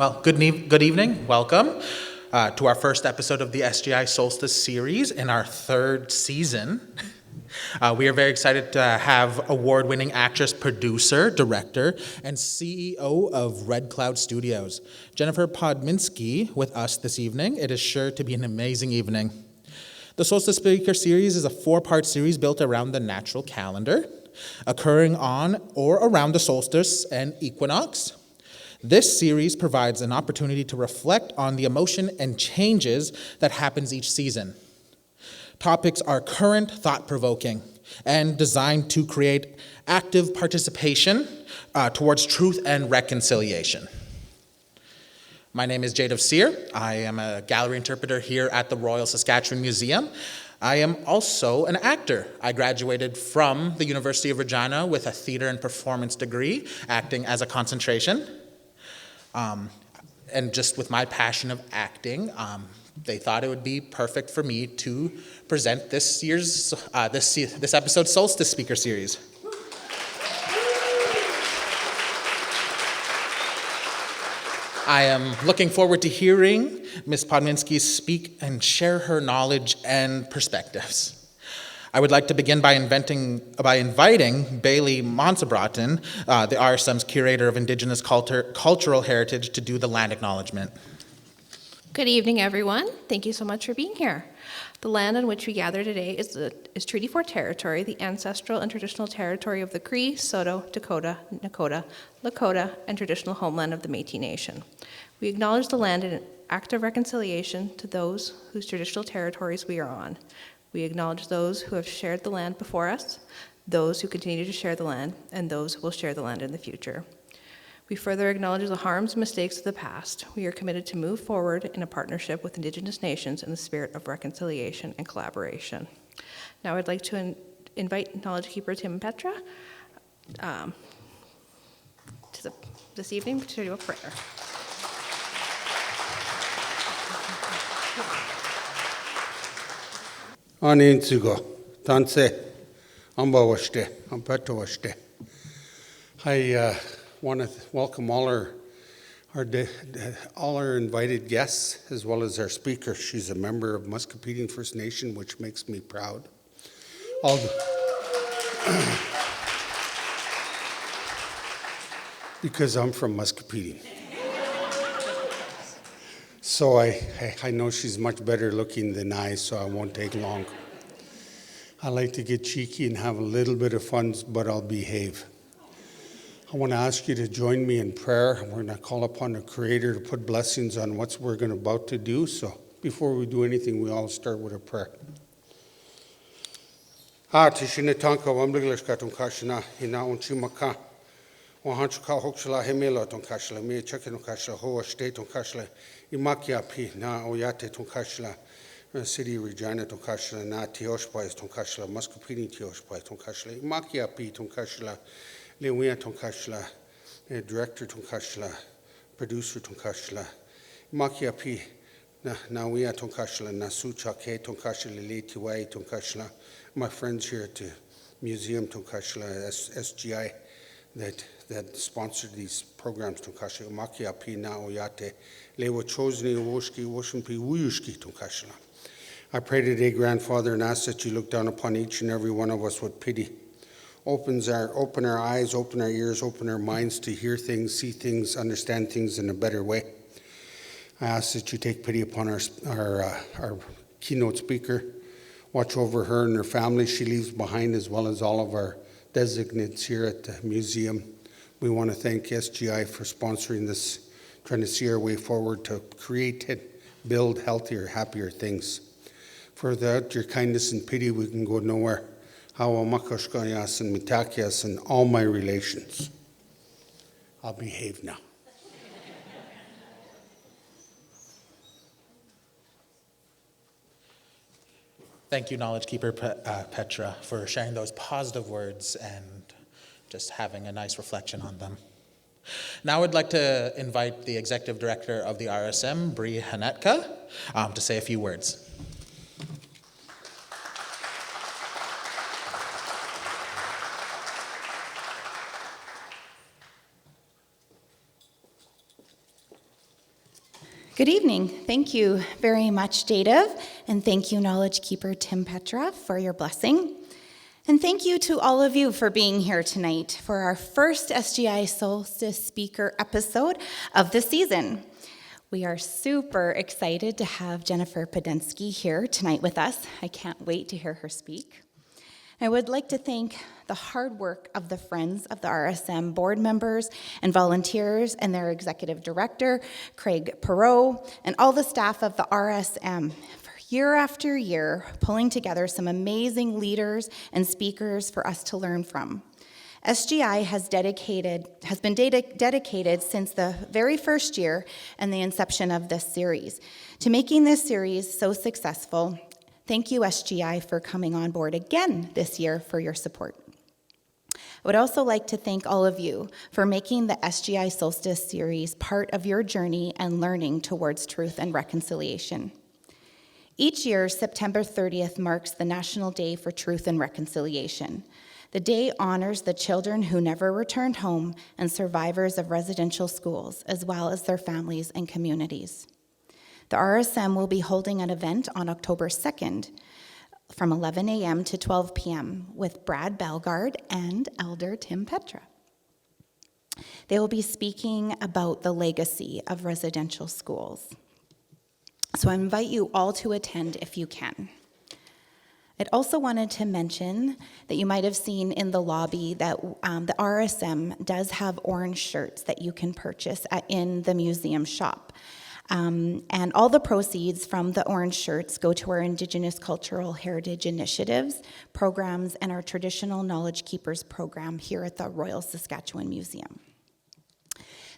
Well, good evening. Welcome to our first episode of the SGI Solstice series in our third season. We are very excited to have award-winning actress, producer, director, and CEO of Redcloud Studios, Jennifer Podemski, with us this evening. It is sure to be an amazing evening. The Solstice Speaker Series is a four-part series built around the natural calendar, occurring on or around the solstice and equinox. This series provides an opportunity to reflect on the emotion and changes that happens each season. Topics are current, thought-provoking, and designed to create active participation towards truth and reconciliation. My name is Jade of Seer. I am a gallery interpreter here at the Royal Saskatchewan Museum. I am also an actor. I graduated from the University of Regina with a theater and performance degree, acting as a concentration. And just with my passion of acting, they thought it would be perfect for me to present this year's this episode's Solstice Speaker Series. I am looking forward to hearing Ms. Podemski speak and share her knowledge and perspectives. I would like to begin by inviting Bailey Monsabraten, the RSM's Curator of Indigenous Cultural Heritage, to do the land acknowledgement. Good evening, everyone. Thank you so much for being here. The land on which we gather today is Treaty 4 territory, the ancestral and traditional territory of the Cree, Saulteaux, Dakota, Nakota, Lakota, and traditional homeland of the Métis Nation. We acknowledge the land in an act of reconciliation to those whose traditional territories we are on. We acknowledge those who have shared the land before us, those who continue to share the land, and those who will share the land in the future. We further acknowledge the harms and mistakes of the past. We are committed to move forward in a partnership with Indigenous nations in the spirit of reconciliation and collaboration. Now I'd like to invite Knowledge Keeper Tim and Petra this evening to do a prayer. Aninsugo, Tanse, Ambawashte, Ampetawashte. I want to welcome all our invited guests, as well as our speaker. She's a member of Muscopedian First Nation, which makes me proud. Because I'm from Muscopedian. So I know she's much better looking than I, so I won't take long. I like to get cheeky and have a little bit of fun, but I'll behave. I want to ask you to join me in prayer. We're going to call upon the Creator to put blessings on what we're about to do. So before we do anything, we all start with a prayer. Tishina tanka wambliglashka tunkashina ina unchimaka. Wahanchuka hokshala hemela tunkashla me chekin tunkashla hoa state tunkashla imakia pi na oyate tunkashla city Regina tunkashla na tioshpa tunkashla Muscopedian tioshpa tunkashla imakia pi tunkashla Lewia tunkashla director tunkashla producer tunkashla imakia pi na wia tunkashla na sucha ke tunkashla leti wai tunkashla my friends here at the museum tunkashla SGI that sponsored these programs tunkashla makia pi na oyate lewa chosni woshki woshimpi wuyushki tunkashla. I pray today, Grandfather, and ask that you look down upon each and every one of us with pity. Open our eyes, open our ears, open our minds to hear things, see things, understand things in a better way. I ask that you take pity upon our keynote speaker. Watch over her and her family she leaves behind, as well as all of our designates here at the museum. We want to thank SGI for sponsoring this, trying to see our way forward to create and build healthier, happier things. For without your kindness and pity, we can go nowhere. Hawamakaskayas and mitakias and all my relations. I'll behave now. Thank you, Knowledge Keeper Petra, for sharing those positive words and just having a nice reflection on them. Now I'd like to invite the Executive Director of the RSM, Bree Hanetka, to say a few words. Good evening. Thank you very much, Dative, and thank you, Knowledge Keeper Tim Petra, for your blessing. And thank you to all of you for being here tonight for our first SGI Solstice Speaker episode of the season. We are super excited to have Jennifer Podemski here tonight with us. I can't wait to hear her speak. I would like to thank the hard work of the Friends of the RSM board members and volunteers and their executive director, Craig Perot, and all the staff of the RSM for year after year pulling together some amazing leaders and speakers for us to learn from. SGI has been dedicated since the very first year and the inception of this series to making this series so successful. Thank you, SGI, for coming on board again this year for your support. I would also like to thank all of you for making the SGI Solstice series part of your journey and learning towards truth and reconciliation. Each year, September 30th marks the National Day for Truth and Reconciliation. The day honors the children who never returned home and survivors of residential schools, as well as their families and communities. The RSM will be holding an event on October 2nd from 11 a.m. to 12 p.m. with Brad Belgard and Elder Tim Petra. They will be speaking about the legacy of residential schools. So I invite you all to attend if you can. I'd also wanted to mention that you might have seen in the lobby that the RSM does have orange shirts that you can purchase in the museum shop. And all the proceeds from the orange shirts go to our Indigenous cultural heritage initiatives, programs, and our Traditional Knowledge Keepers program here at the Royal Saskatchewan Museum.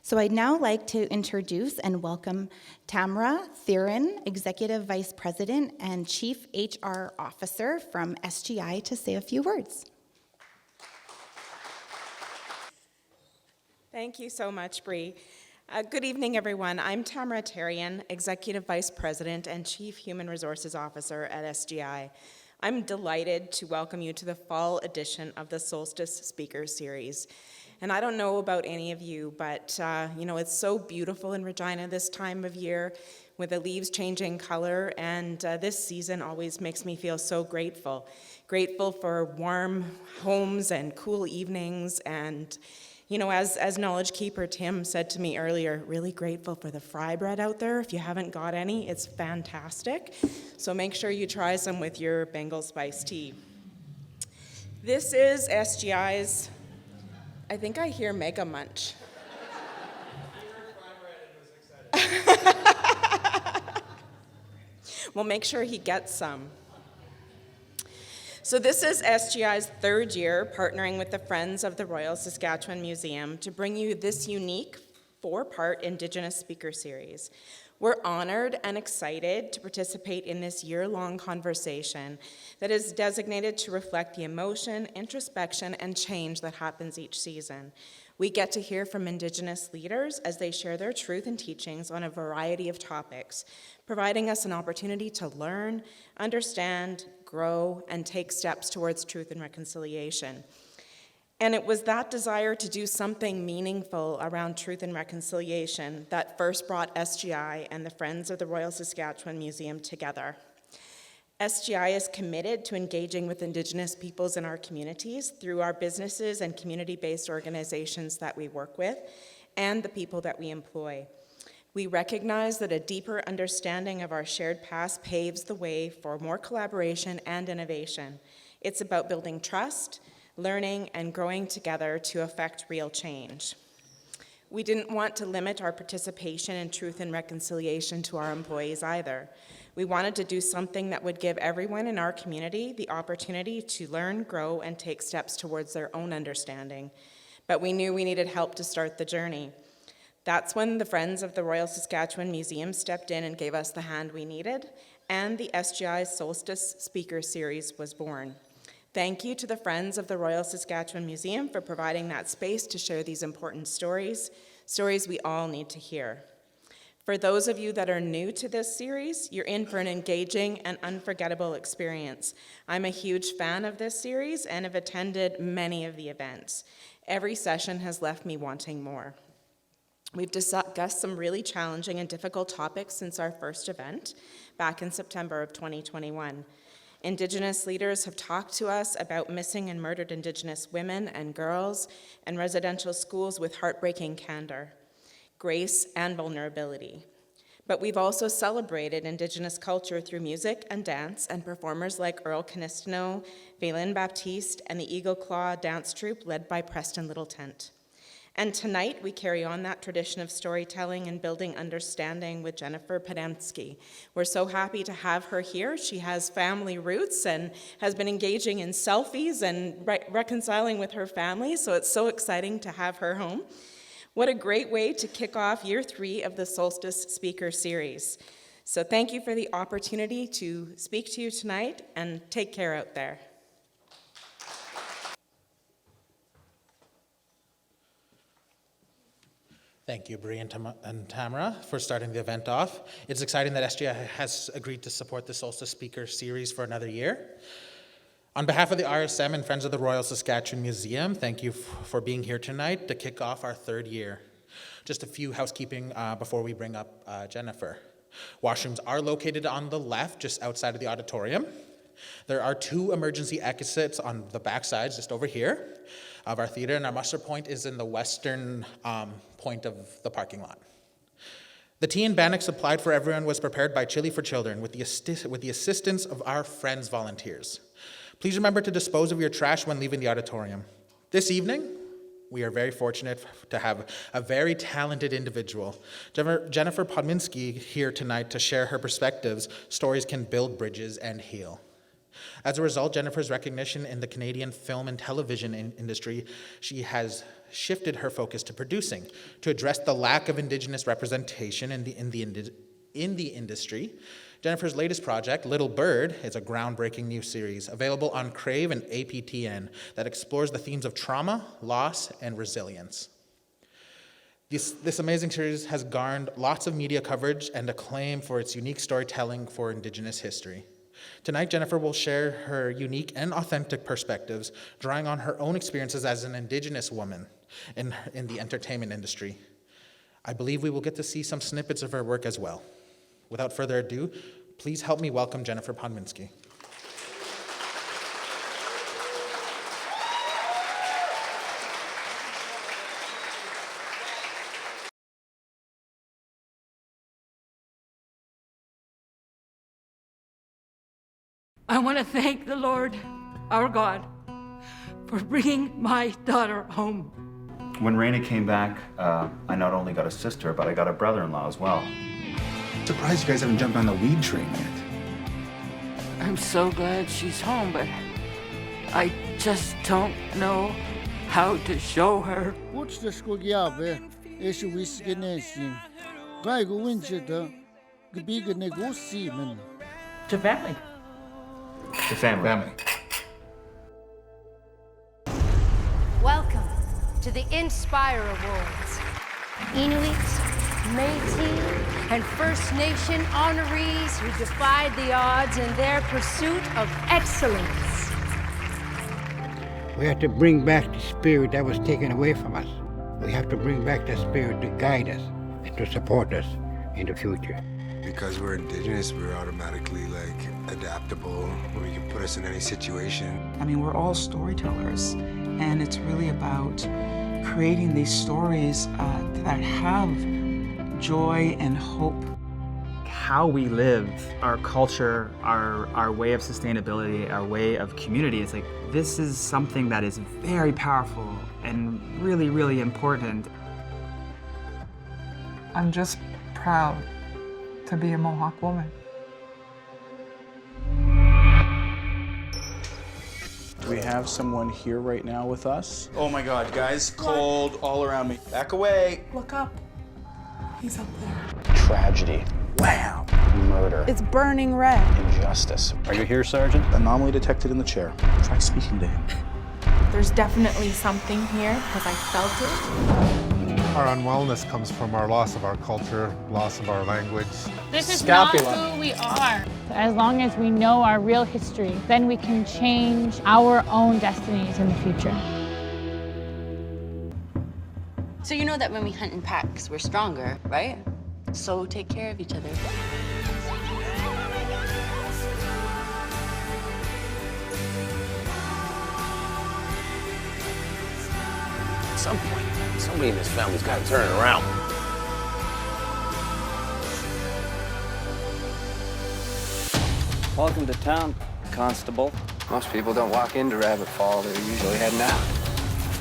So I'd now like to introduce and welcome Tamara Thieren, Executive Vice President and Chief HR Officer from SGI, to say a few words. Thank you so much, Bree. Good evening, everyone. I'm Tamara Thieren, Executive Vice President and Chief Human Resources Officer at SGI. I'm delighted to welcome you to the fall edition of the Solstice Speaker Series. And I don't know about any of you, but it's so beautiful in Regina this time of year with the leaves changing color, and this season always makes me feel so grateful. Grateful for warm homes and cool evenings, and as Knowledge Keeper Tim said to me earlier, really grateful for the fry bread out there. If you haven't got any, it's fantastic. So make sure you try some with your Bengal spice tea. This is SGI's, I think I hear Mega Munch. Well, make sure he gets some. So this is SGI's third year partnering with the Friends of the Royal Saskatchewan Museum to bring you this unique 4-part Indigenous speaker series. We're honored and excited to participate in this year-long conversation that is designated to reflect the emotion, introspection, and change that happens each season. We get to hear from Indigenous leaders as they share their truth and teachings on a variety of topics, providing us an opportunity to learn, understand, grow, and take steps towards truth and reconciliation. And it was that desire to do something meaningful around truth and reconciliation that first brought SGI and the Friends of the Royal Saskatchewan Museum together. SGI is committed to engaging with Indigenous peoples in our communities through our businesses and community-based organizations that we work with and the people that we employ. We recognize that a deeper understanding of our shared past paves the way for more collaboration and innovation. It's about building trust, learning, and growing together to affect real change. We didn't want to limit our participation in truth and reconciliation to our employees either. We wanted to do something that would give everyone in our community the opportunity to learn, grow, and take steps towards their own understanding. But we knew we needed help to start the journey. That's when the Friends of the Royal Saskatchewan Museum stepped in and gave us the hand we needed, and the SGI Solstice Speaker Series was born. Thank you to the Friends of the Royal Saskatchewan Museum for providing that space to share these important stories we all need to hear. For those of you that are new to this series, you're in for an engaging and unforgettable experience. I'm a huge fan of this series and have attended many of the events. Every session has left me wanting more. We've discussed some really challenging and difficult topics since our first event back in September of 2021. Indigenous leaders have talked to us about missing and murdered Indigenous women and girls and residential schools with heartbreaking candor, grace, and vulnerability. But we've also celebrated Indigenous culture through music and dance, and performers like Earl Canistino, Vaylin Baptiste, and the Eagle Claw dance troupe led by Preston Littletent. And tonight, we carry on that tradition of storytelling and building understanding with Jennifer Podemski. We're so happy to have her here. She has family roots and has been engaging in selfies and reconciling with her family, so it's so exciting to have her home. What a great way to kick off year 3 of the Solstice Speaker Series. So thank you for the opportunity to speak to you tonight, and take care out there. Thank you, Bree and Tamara, for starting the event off. It's exciting that SGI has agreed to support the Solstice Speaker Series for another year. On behalf of the RSM and Friends of the Royal Saskatchewan Museum, thank you for being here tonight to kick off our 3rd year. Just a few housekeeping before we bring up Jennifer. Washrooms are located on the left, just outside of the auditorium. There are 2 emergency exits on the back sides, just over here, of our theater, and our muster point is in the western point of the parking lot. The tea and bannock supplied for everyone was prepared by Chili for Children with the assistance of our Friends volunteers. Please remember to dispose of your trash when leaving the auditorium. This evening, we are very fortunate to have a very talented individual, Jennifer Podemski, here tonight to share her perspectives. Stories can build bridges and heal. As a result, Jennifer's recognition in the Canadian film and television industry, she has shifted her focus to producing to address the lack of Indigenous representation in the industry. Jennifer's latest project, Little Bird, is a groundbreaking new series available on Crave and APTN that explores the themes of trauma, loss, and resilience. This amazing series has garnered lots of media coverage and acclaim for its unique storytelling for Indigenous history. Tonight, Jennifer will share her unique and authentic perspectives, drawing on her own experiences as an Indigenous woman in the entertainment industry. I believe we will get to see some snippets of her work as well. Without further ado, please help me welcome Jennifer Podemski. I want to thank the Lord, our God, for bringing my daughter home. When Raina came back, I not only got a sister, but I got a brother-in-law as well. Surprised you guys haven't jumped on the weed train yet. I'm so glad she's home, but I just don't know how to show her. To family. The family. Welcome to the Inspire Awards. Inuits, Métis, and First Nation honorees who defied the odds in their pursuit of excellence. We have to bring back the spirit that was taken away from us. We have to bring back that spirit to guide us and to support us in the future. Because we're Indigenous, we're automatically adaptable. We can put us in any situation. I mean, we're all storytellers, and it's really about creating these stories that have joy and hope. How we live, our culture, our way of sustainability, our way of community, it's like this is something that is very powerful and really, really important. I'm just proud to be a Mohawk woman. We have someone here right now with us. Oh my God, guys, cold all around me. Back away. Look up. He's up there. Tragedy. Wham! Murder. It's burning red. Injustice. Are you here, Sergeant? Anomaly detected in the chair. Try speaking to him. There's definitely something here because I felt it. Our unwellness comes from our loss of our culture, loss of our language. This is not who we are. As long as we know our real history, then we can change our own destinies in the future. So you know that when we hunt in packs, we're stronger, right? So take care of each other. At some point, somebody in this family's got to turn it around. Welcome to town, Constable. Most people don't walk into Rabbit Fall. They're usually heading out.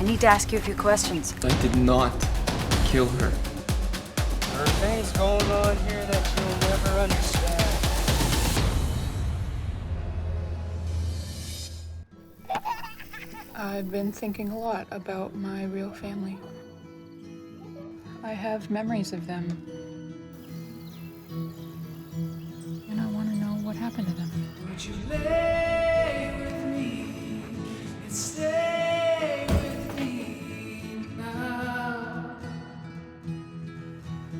I need to ask you a few questions. I did not kill her. There are things going on here that you'll never understand. I've been thinking a lot about my real family. I have memories of them. And I want to know what happened to them. Would you lay with me and stay with me now?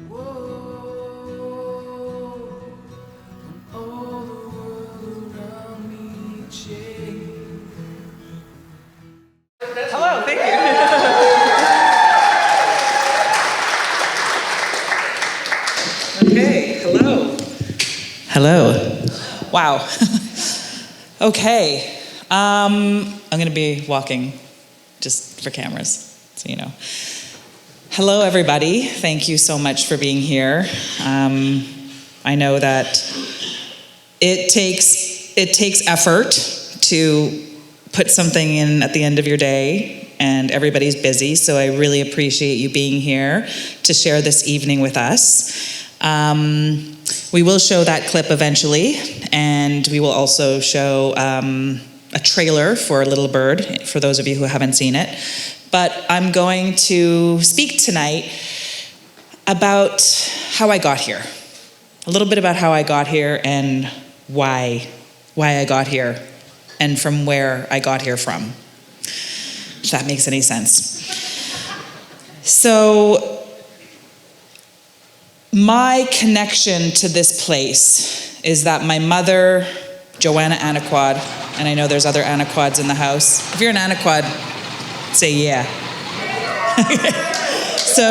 Whoa, when all the world around me changes. Hello, thank you. Okay, hello. Hello. Wow. Okay. I'm going to be walking just for cameras, so you know. Hello, everybody. Thank you so much for being here. I know that it takes effort to put something in at the end of your day, and everybody's busy, so I really appreciate you being here to share this evening with us. We will show that clip eventually, and we will also show a trailer for Little Bird, for those of you who haven't seen it. But I'm going to speak tonight about how I got here. A little bit about how I got here and why I got here, and from where I got here from, if that makes any sense. So, my connection to this place is that my mother, Joanna Anaquad, and I know there's other Anaquads in the house. If you're an Anaquad, say yeah. So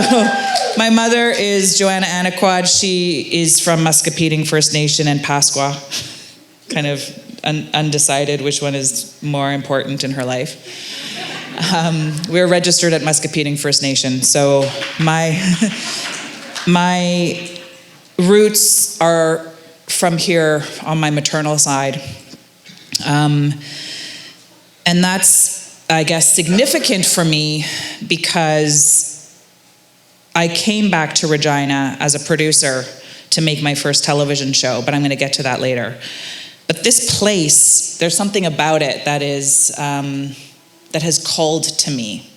my mother is Joanna Anaquad. She is from Muscopetang First Nation and Pasqua. Kind of undecided which one is more important in her life. We're registered at Muscopetang First Nation. So my roots are from here on my maternal side. And that's, I guess, significant for me because I came back to Regina as a producer to make my first television show, but I'm going to get to that later. But this place, there's something about it that is, that has called to me,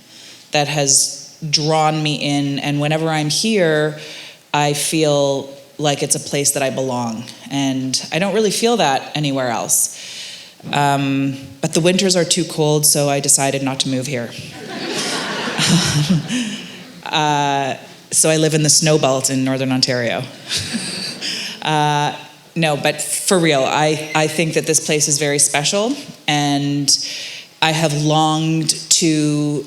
that has drawn me in, and whenever I'm here, I feel like it's a place that I belong, and I don't really feel that anywhere else. But the winters are too cold, so I decided not to move here. So I live in the snow belt in Northern Ontario. No, but for real, I think that this place is very special, and I have longed to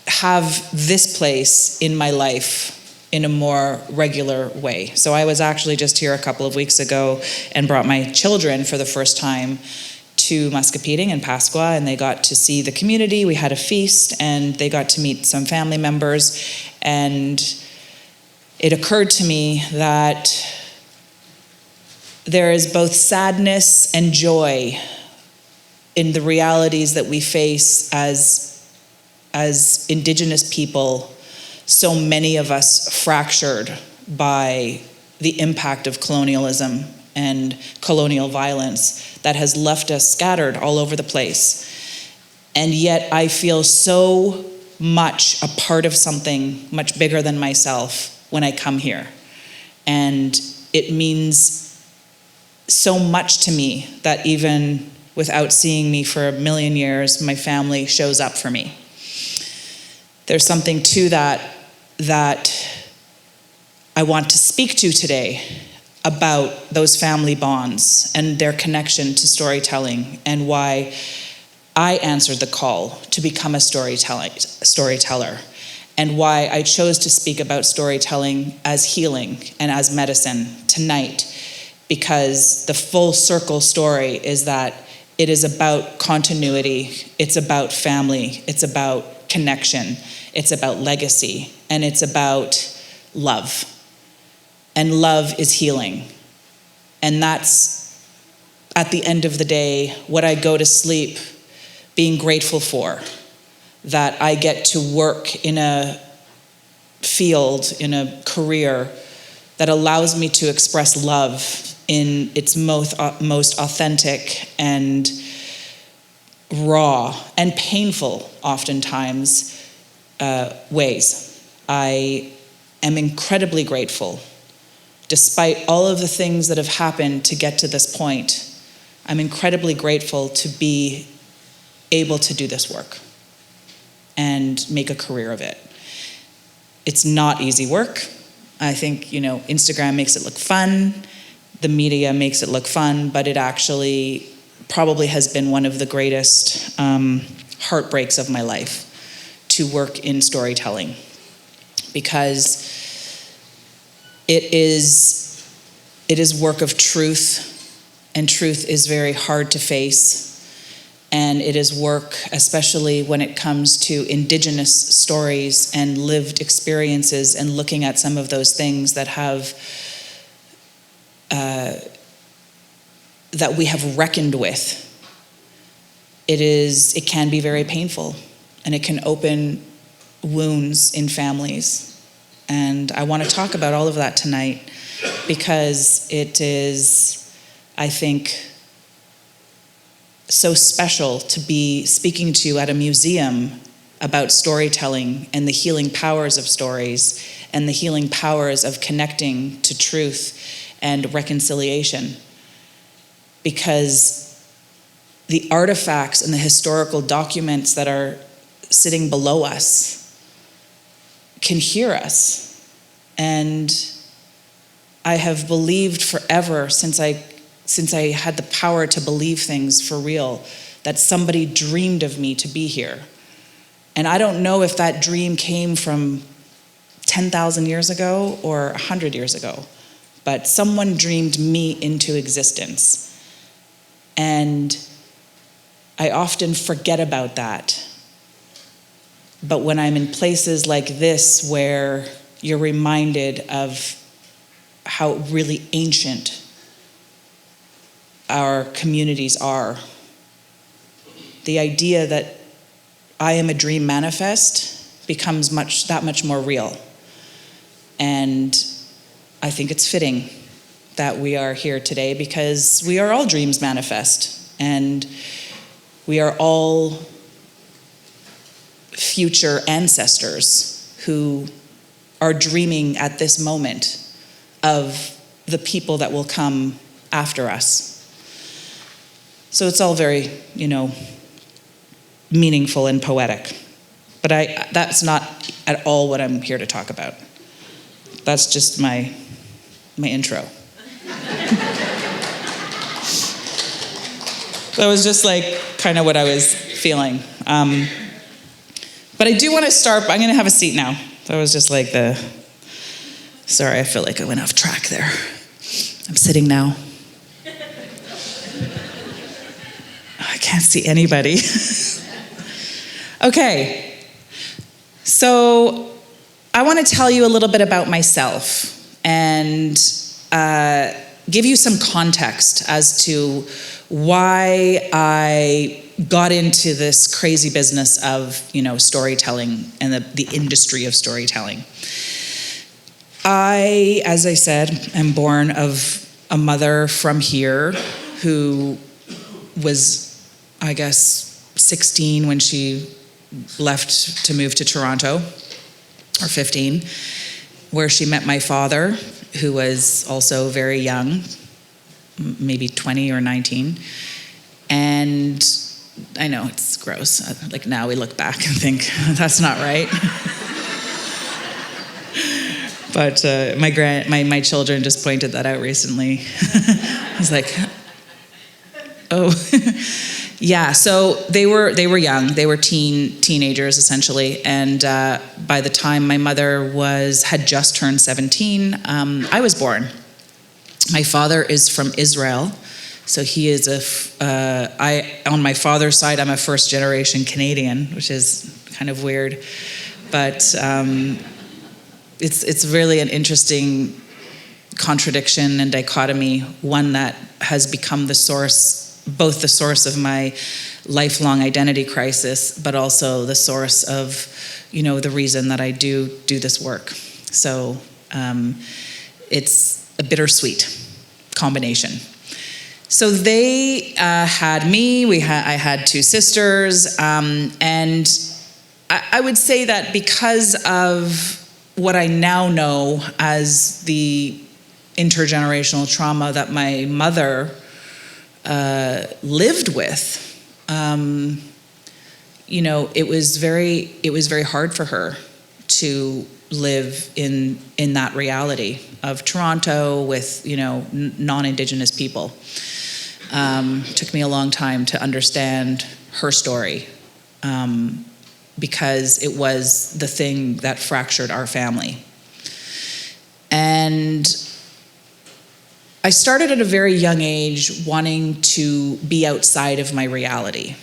have this place in my life in a more regular way. So I was actually just here a couple of weeks ago and brought my children for the first time to Muscopetang and Pasqua, and they got to see the community. We had a feast, and they got to meet some family members, and it occurred to me that there is both sadness and joy in the realities that we face as Indigenous people, so many of us fractured by the impact of colonialism and colonial violence that has left us scattered all over the place. And yet I feel so much a part of something much bigger than myself when I come here. And it means so much to me that even without seeing me for a million years, my family shows up for me. There's something to that I want to speak to today about those family bonds and their connection to storytelling, and why I answered the call to become a storyteller. and why I chose to speak about storytelling as healing and as medicine tonight, because the full circle story is that it is about continuity, it's about family, it's about connection, it's about legacy, and it's about love. And love is healing. And that's, at the end of the day, what I go to sleep being grateful for, that I get to work in a field, in a career that allows me to express love in its most authentic and raw and painful, oftentimes, ways. I am incredibly grateful. Despite all of the things that have happened to get to this point, I'm incredibly grateful to be able to do this work and make a career of it. It's not easy work. I think, Instagram makes it look fun, the media makes it look fun, but it actually probably has been one of the greatest heartbreaks of my life to work in storytelling, because it is work of truth, and truth is very hard to face. And it is work, especially when it comes to Indigenous stories and lived experiences, and looking at some of those things that that we have reckoned with. It can be very painful, and it can open wounds in families. And I want to talk about all of that tonight, because it is, I think, so special to be speaking to you at a museum about storytelling and the healing powers of stories and the healing powers of connecting to truth and reconciliation. Because the artifacts and the historical documents that are sitting below us can hear us. And I have believed forever, since I had the power to believe things for real, that somebody dreamed of me to be here. And I don't know if that dream came from 10,000 years ago or 100 years ago, but someone dreamed me into existence. And I often forget about that. But when I'm in places like this, where you're reminded of how really ancient our communities are, the idea that I am a dream manifest becomes that much more real. And I think it's fitting that we are here today, because we are all dreams manifest, and we are all future ancestors who are dreaming at this moment of the people that will come after us. So it's all very, meaningful and poetic. But that's not at all what I'm here to talk about. That's just my intro. That was just kind of what I was feeling. But I do want to start, I'm going to have a seat now. That was just sorry, I feel like I went off track there. I'm sitting now. I can't see anybody. Okay, so I want to tell you a little bit about myself and give you some context as to why I got into this crazy business of, storytelling and the industry of storytelling. I, as I said, am born of a mother from here who was, I guess, 16 when she left to move to Toronto, or 15, where she met my father, who was also very young, maybe 20 or 19. And I know it's gross. Now we look back and think, that's not right. But my children just pointed that out recently. I was like, oh, Yeah, so they were young. They were teenagers essentially, and by the time my mother had just turned 17, I was born. My father is from Israel, so he is on my father's side, I'm a first-generation Canadian, which is kind of weird, but it's really an interesting contradiction and dichotomy, one that has become both the source of my lifelong identity crisis, but also the source of, the reason that I do this work. So it's a bittersweet combination. So they had me, I had two sisters, and I would say that because of what I now know as the intergenerational trauma that my mother lived with, it was very hard for her to live in that reality of Toronto with non-Indigenous people. Took me a long time to understand her story, because it was the thing that fractured our family. And I started at a very young age wanting to be outside of my reality.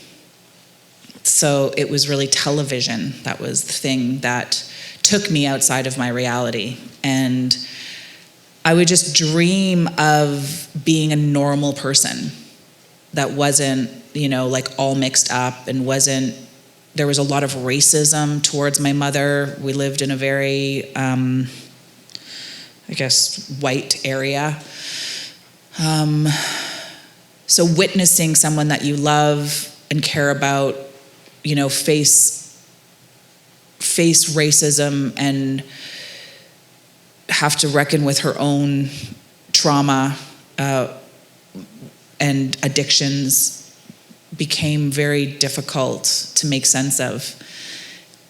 So it was really television that was the thing that took me outside of my reality. And I would just dream of being a normal person that wasn't, all mixed up and there was a lot of racism towards my mother. We lived in a very, white area. So witnessing someone that you love and care about, face racism and have to reckon with her own trauma and addictions became very difficult to make sense of.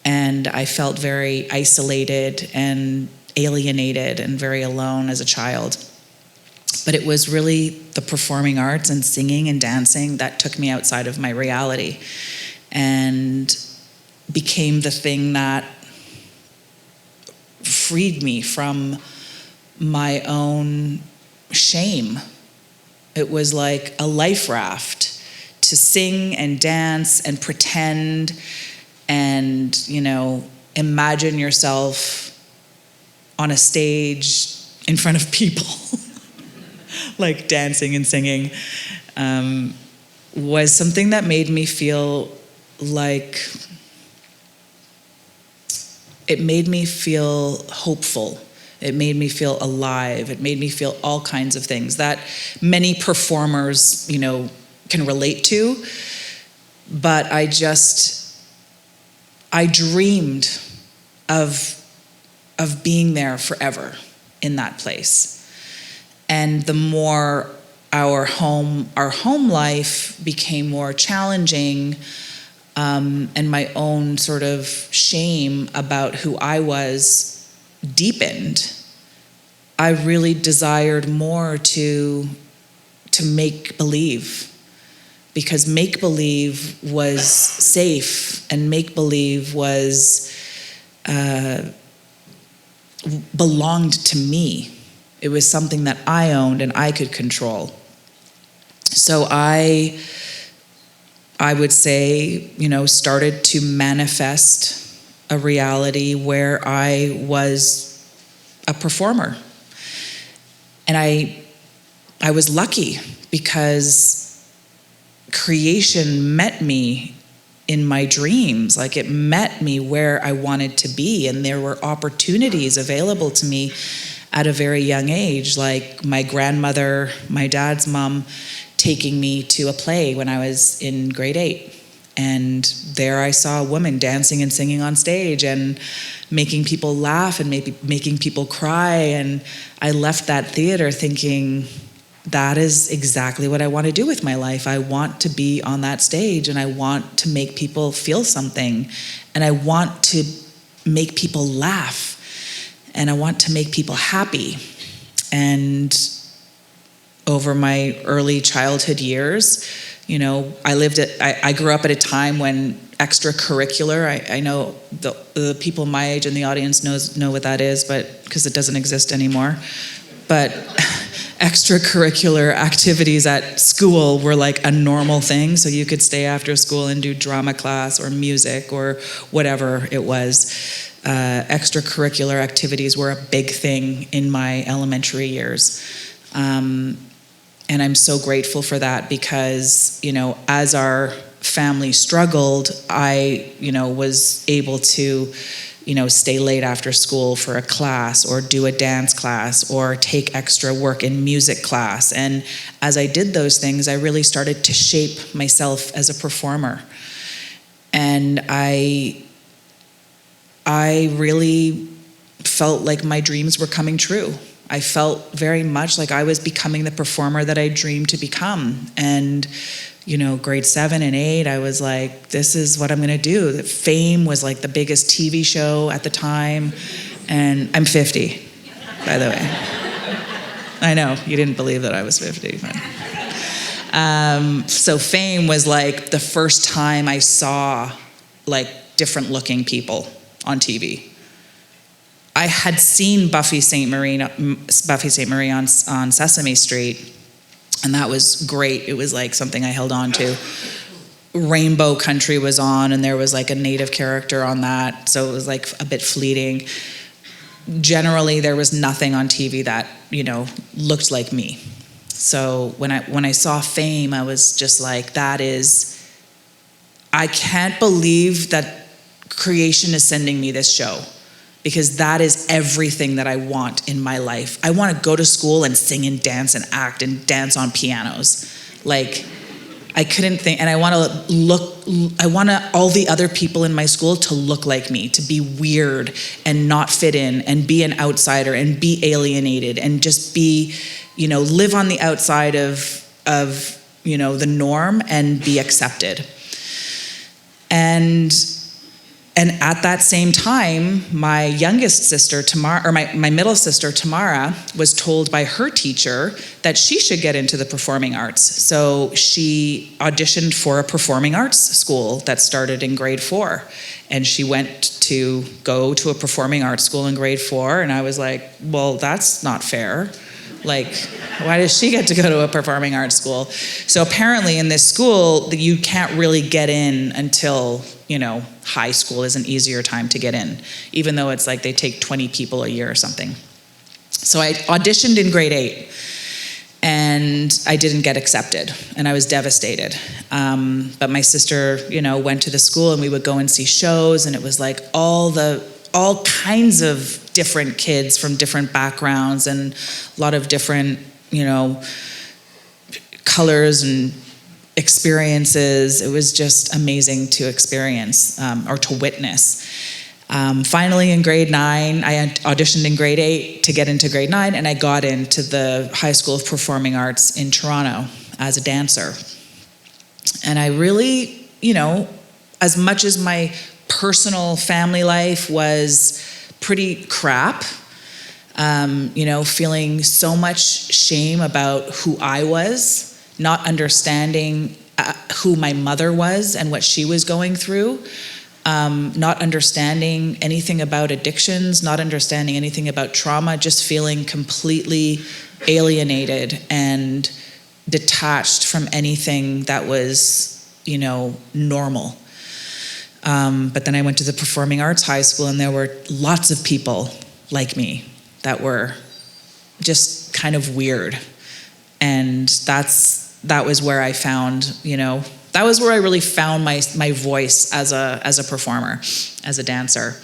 And I felt very isolated and alienated and very alone as a child. But it was really the performing arts and singing and dancing that took me outside of my reality and became the thing that freed me from my own shame. It was like a life raft to sing and dance and pretend and, imagine yourself on a stage in front of people, like dancing and singing, was something that made me feel like, it made me feel hopeful. It made me feel alive. It made me feel all kinds of things that many performers, can relate to. But I dreamed of being there forever in that place. And the more our home life became more challenging, and my own sort of shame about who I was deepened, I really desired more to make believe, because make believe was safe and make believe was belonged to me. It was something that I owned and I could control. So I would say, started to manifest a reality where I was a performer. And I was lucky because creation met me in my dreams. Like, it met me where I wanted to be, and there were opportunities available to me at a very young age, like my grandmother, my dad's mom, taking me to a play when I was in grade 8. And there I saw a woman dancing and singing on stage and making people laugh and maybe making people cry. And I left that theater thinking, that is exactly what I want to do with my life. I want to be on that stage, and I want to make people feel something, and I want to make people laugh, and I want to make people happy. And over my early childhood years, I grew up at a time when extracurricular, I know the people my age in the audience know what that is, but because it doesn't exist anymore. But extracurricular activities at school were like a normal thing, so you could stay after school and do drama class or music or whatever it was. Extracurricular activities were a big thing in my elementary years. And I'm so grateful for that because, as our family struggled, I, was able to, stay late after school for a class or do a dance class or take extra work in music class. And as I did those things, I really started to shape myself as a performer. And I really felt like my dreams were coming true. I felt very much like I was becoming the performer that I dreamed to become. And, grade 7 and 8, I was like, this is what I'm gonna do. Fame was like the biggest TV show at the time. And I'm 50, by the way. I know, you didn't believe that I was 50. But. So Fame was like the first time I saw like different looking people on TV. I had seen Buffy St. Marie on Sesame Street, and that was great. It was like something I held on to. Rainbow Country was on, and there was like a native character on that, so it was like a bit fleeting. Generally, there was nothing on TV that, looked like me. So when I saw Fame, I was just like, I can't believe that creation is sending me this show. Because that is everything that I want in my life. I want to go to school and sing and dance and act and dance on pianos. Like, I couldn't think, and I want all the other people in my school to look like me, to be weird and not fit in and be an outsider and be alienated and just be, live on the outside of the norm and be accepted. And at that same time, my youngest sister, Tamara, or my middle sister, Tamara, was told by her teacher that she should get into the performing arts. So she auditioned for a performing arts school that started in grade 4. And she went to go to a performing arts school in grade 4. And I was like, well, that's not fair. Like, why does she get to go to a performing arts school? So apparently in this school, you can't really get in until, high school is an easier time to get in, even though it's like they take 20 people a year or something. So I auditioned in grade 8, and I didn't get accepted, and I was devastated. But my sister, went to the school, and we would go and see shows, and it was like all kinds of different kids from different backgrounds and a lot of different, colors and experiences. It was just amazing to experience or to witness. Finally, in grade 9, I auditioned in grade 8 to get into grade 9, and I got into the High School of Performing Arts in Toronto as a dancer. And I really, as much as my personal family life was pretty crap, feeling so much shame about who I was, not understanding who my mother was and what she was going through, not understanding anything about addictions, not understanding anything about trauma, just feeling completely alienated and detached from anything that was, normal. But then I went to the Performing Arts High School, and there were lots of people like me that were just kind of weird. And that was where I found, that was where I really found my voice as a performer, as a dancer.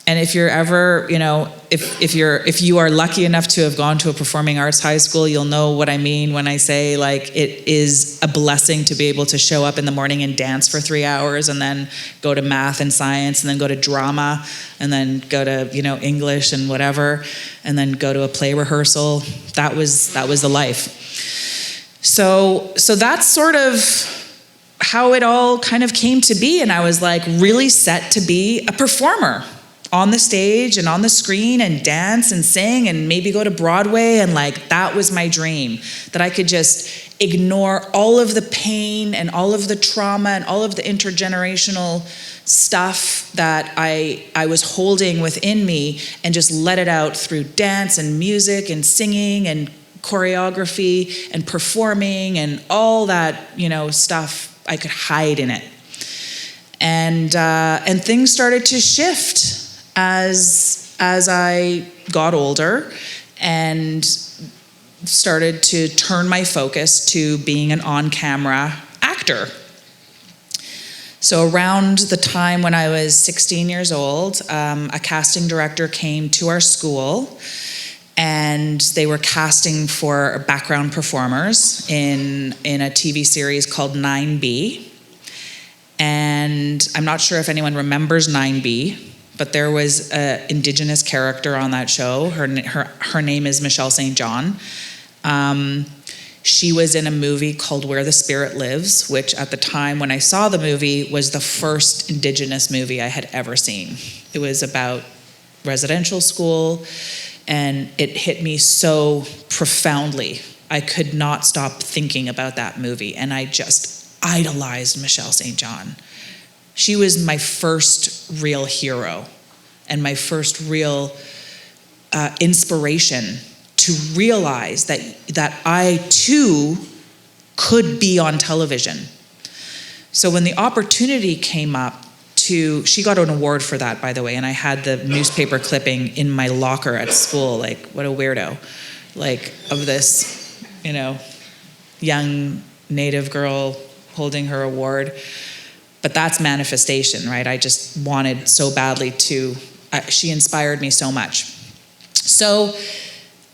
And if you're ever, if you are lucky enough to have gone to a performing arts high school, you'll know what I mean when I say, like, it is a blessing to be able to show up in the morning and dance for 3 hours, and then go to math and science, and then go to drama, and then go to, English and whatever, and then go to a play rehearsal. That was the life. So that's sort of how it all kind of came to be, and I was like really set to be a performer. on the stage and on the screen and dance and sing and maybe go to Broadway, and like that was my dream, that I could just ignore all of the pain and all of the trauma and all of the intergenerational stuff that I was holding within me and just let it out through dance and music and singing and choreography and performing and all that, you know, stuff. I could hide in it. And things started to shift as I got older and started to turn my focus to being an on-camera actor. So around the time when I was 16 years old, a casting director came to our school, and they were casting for background performers in a TV series called 9B. And I'm not sure if anyone remembers 9B, but there was an Indigenous character on that show. Her name is Michelle St. John. She was in a movie called Where the Spirit Lives, which at the time when I saw the movie was the first Indigenous movie I had ever seen. It was about residential school, and it hit me so profoundly. I could not stop thinking about that movie, and I just idolized Michelle St. John. She was my first real hero and my first real inspiration to realize that I too could be on television. So when the opportunity came up she got an award for that, by the way, and I had the newspaper clipping in my locker at school, like, what a weirdo, like, of this, you know, young Native girl holding her award. But that's manifestation, right? I just wanted so badly she inspired me so much. So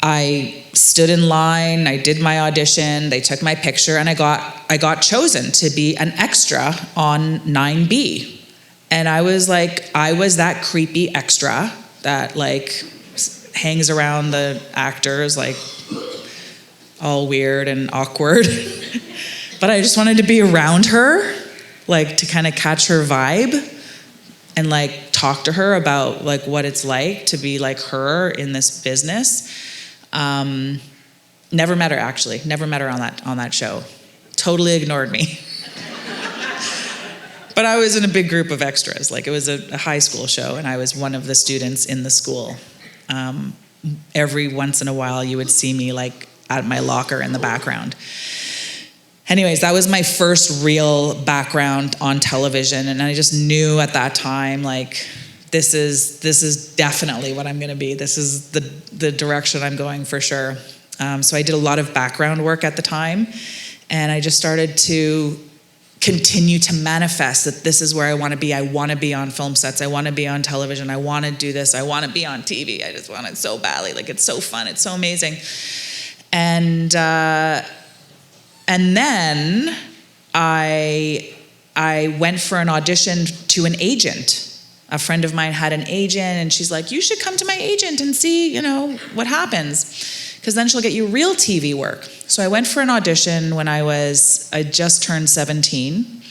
I stood in line, I did my audition, they took my picture, and I got chosen to be an extra on 9B. And I was that creepy extra that like hangs around the actors, like all weird and awkward. But I just wanted to be around her, like to kind of catch her vibe and like talk to her about like what it's like to be like her in this business. Never met her, actually. Never met her on that show. Totally ignored me. But I was in a big group of extras. Like, it was a high school show, and I was one of the students in the school. Every once in a while, you would see me like at my locker in the background. Anyways, that was my first real background on television, and I just knew at that time, like, this is definitely what I'm going to be. This is the direction I'm going for sure. So I did a lot of background work at the time, and I just started to continue to manifest that this is where I want to be. I want to be on film sets. I want to be on television. I want to do this. I want to be on TV. I just want it so badly. Like, it's so fun. It's so amazing. And then I went for an audition to an agent. A friend of mine had an agent, and she's like, you should come to my agent and see, you know, what happens. Because then she'll get you real TV work. So I went for an audition when I just turned 17.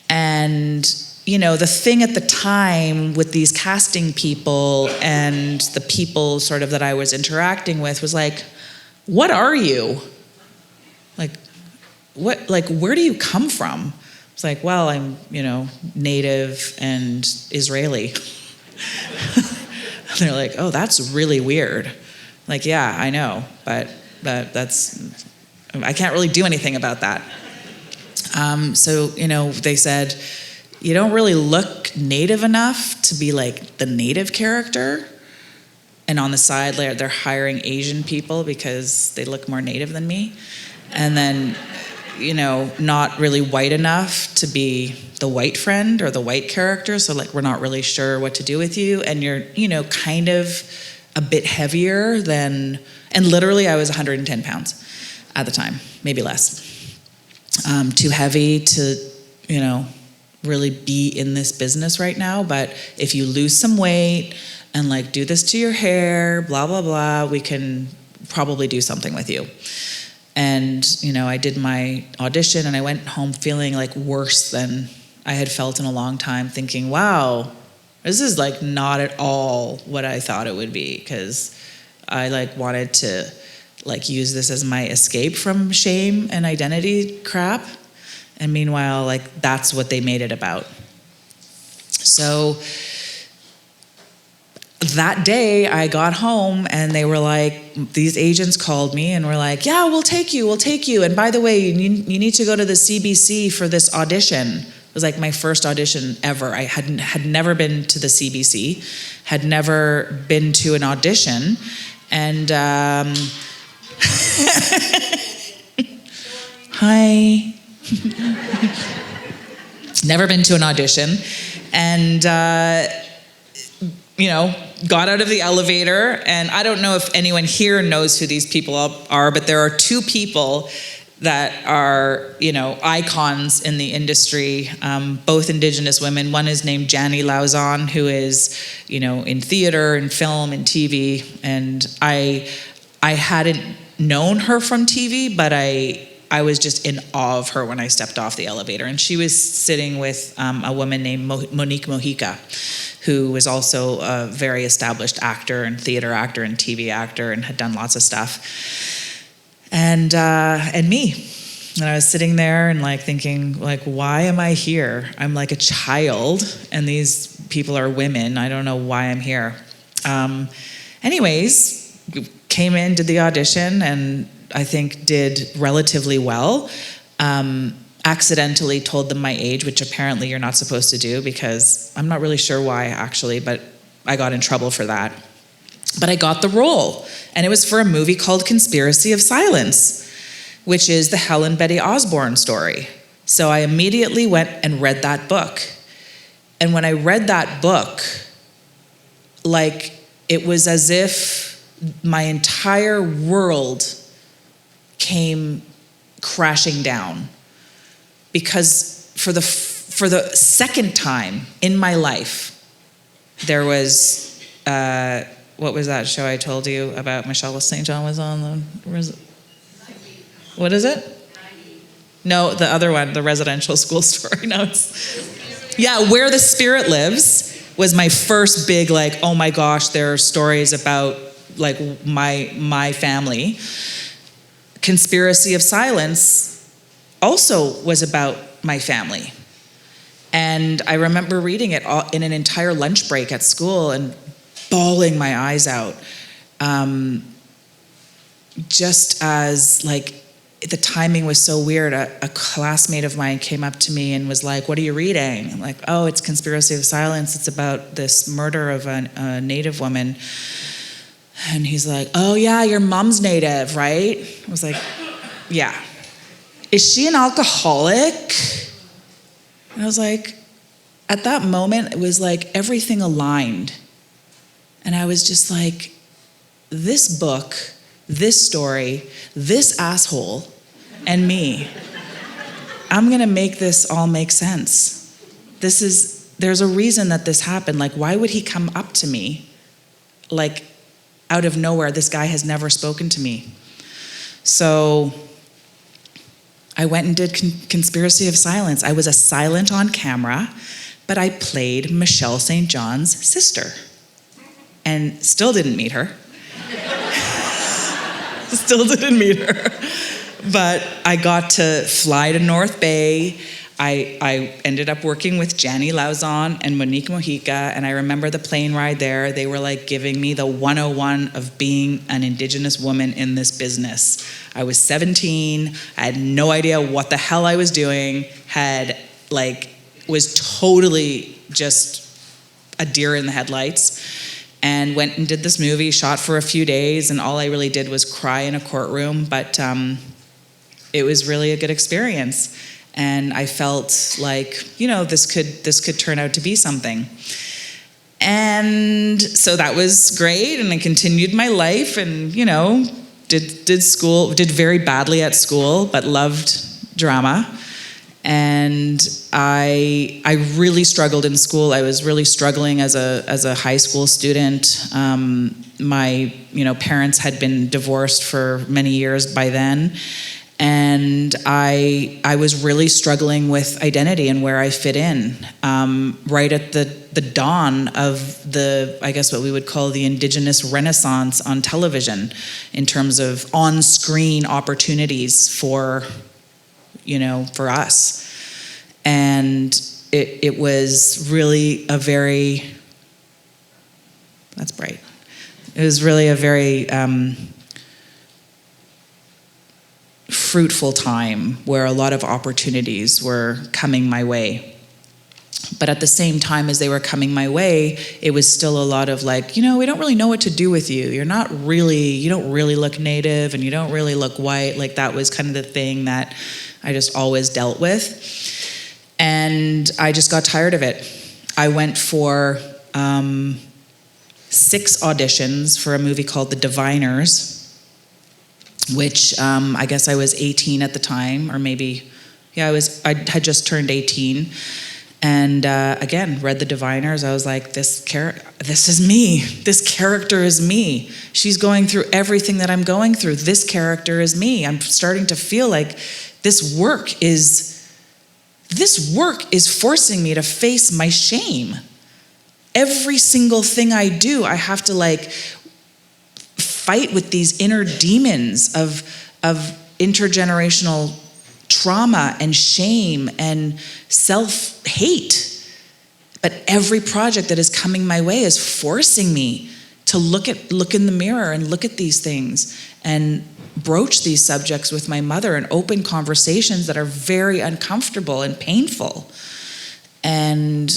And, you know, the thing at the time with these casting people and the people sort of that I was interacting with was like, what are you? Where do you come from? It's like, well, I'm, you know, Native and Israeli. They're like, oh, that's really weird. Like, yeah, I know, but I can't really do anything about that. So, you know, they said, you don't really look Native enough to be like the Native character. And on the side, they're hiring Asian people because they look more Native than me. And then, you know, not really white enough to be the white friend or the white character. So, like, we're not really sure what to do with you. And you're, you know, kind of a bit heavier than, and literally I was 110 pounds at the time, maybe less. Too heavy to, you know, really be in this business right now. But if you lose some weight and like do this to your hair, blah, blah, blah, we can probably do something with you. And, you know, I did my audition and I went home feeling like worse than I had felt in a long time, thinking, wow, This is like not at all what I thought it would be, because I like wanted to like use this as my escape from shame and identity crap. And meanwhile, like that's what they made it about. So that day I got home and they were like, these agents called me and were like, yeah, we'll take you. And by the way, you need to go to the CBC for this audition. It was like my first audition ever. I had never been to the CBC, had never been to an audition. And hi. Never been to an audition. And got out of the elevator, and I don't know if anyone here knows who these people are, but there are two people that are, icons in the industry, both Indigenous women. One is named Jani Lauzon, who is, in theater and film and TV, and I hadn't known her from TV, but I was just in awe of her when I stepped off the elevator. And she was sitting with a woman named Monique Mojica, who was also a very established actor and theater actor and TV actor and had done lots of stuff. And me. And I was sitting there and like thinking, like, why am I here? I'm like a child and these people are women. I don't know why I'm here. Anyways, came in, did the audition, and I think did relatively well. Accidentally told them my age, which apparently you're not supposed to do, because I'm not really sure why actually, but I got in trouble for that. But I got the role, and it was for a movie called Conspiracy of Silence, which is the Helen Betty Osborne story. So I immediately went and read that book. And when I read that book, like it was as if my entire world came crashing down, because for the second time in my life, there was what was that show I told you about? Michelle St. John was on what is it? No, the other one, the residential school story. No, Where the Spirit Lives was my first big like, oh my gosh, there are stories about like my family. Conspiracy of Silence also was about my family. And I remember reading it all in an entire lunch break at school and bawling my eyes out. Just as like, the timing was so weird. A classmate of mine came up to me and was like, what are you reading? I'm like, oh, it's Conspiracy of Silence. It's about this murder of a Native woman. And he's like, oh yeah, your mom's Native, right? I was like, yeah. Is she an alcoholic? And I was like, at that moment, it was like everything aligned. And I was just like, this book, this story, this asshole, and me, I'm gonna make this all make sense. There's a reason that this happened. Like, why would he come up to me, like, out of nowhere? This guy has never spoken to me. So I went and did Conspiracy of Silence. I was a silent on camera, but I played Michelle St. John's sister and still didn't meet her. But I got to fly to North Bay. I ended up working with Jani Lauzon and Monique Mojica, and I remember the plane ride there. They were like giving me the 101 of being an Indigenous woman in this business. I was 17, I had no idea what the hell I was doing, was totally just a deer in the headlights, and went and did this movie, shot for a few days, and all I really did was cry in a courtroom, but it was really a good experience. And I felt like, this could turn out to be something. And so that was great, and I continued my life and, did school, did very badly at school, but loved drama. And I really struggled in school. I was really struggling as a high school student. My parents had been divorced for many years by then. And I was really struggling with identity and where I fit in. Right at the dawn of the, I guess what we would call the Indigenous Renaissance on television, in terms of on-screen opportunities for, for us. And it was really a very, that's bright. It was really a very fruitful time where a lot of opportunities were coming my way. But at the same time as they were coming my way, it was still a lot of like, we don't really know what to do with you. You don't really look Native, and you don't really look white. Like, that was kind of the thing that I just always dealt with. And I just got tired of it. I went for 6 auditions for a movie called The Diviners, which I guess I was 18 at the time, or maybe, I had just turned 18. And again, read The Diviners. I was like, this is me. This character is me. She's going through everything that I'm going through. This character is me. I'm starting to feel like this work is forcing me to face my shame. Every single thing I do, I have to fight with these inner demons of intergenerational trauma and shame and self-hate. But every project that is coming my way is forcing me to look in the mirror and look at these things and broach these subjects with my mother and open conversations that are very uncomfortable and painful. And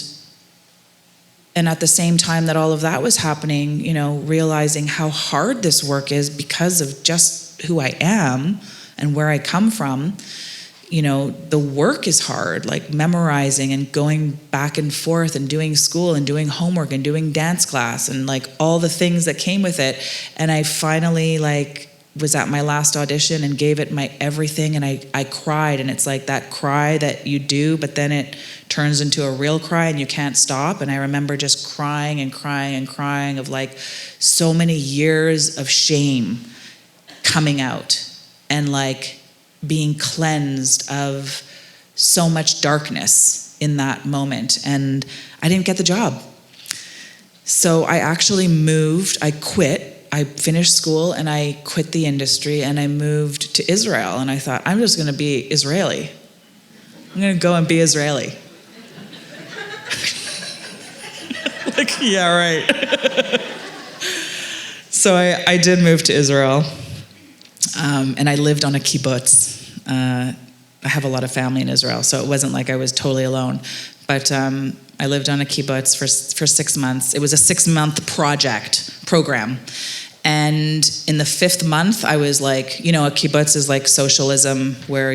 at the same time that all of that was happening, realizing how hard this work is because of just who I am and where I come from, the work is hard, like memorizing and going back and forth and doing school and doing homework and doing dance class and all the things that came with it. And I finally was at my last audition and gave it my everything, and I cried, and it's like that cry that you do, but then it turns into a real cry and you can't stop. And I remember just crying and crying and crying of so many years of shame coming out and being cleansed of so much darkness in that moment. And I didn't get the job. So I actually moved, I quit. I finished school and I quit the industry and I moved to Israel, and I thought, I'm just gonna be Israeli. I'm gonna go and be Israeli. Yeah, right. So I did move to Israel, and I lived on a kibbutz. I have a lot of family in Israel, so it wasn't like I was totally alone. But I lived on a kibbutz for 6 months. It was a 6-month program. And in the 5th month, I was a kibbutz is like socialism, where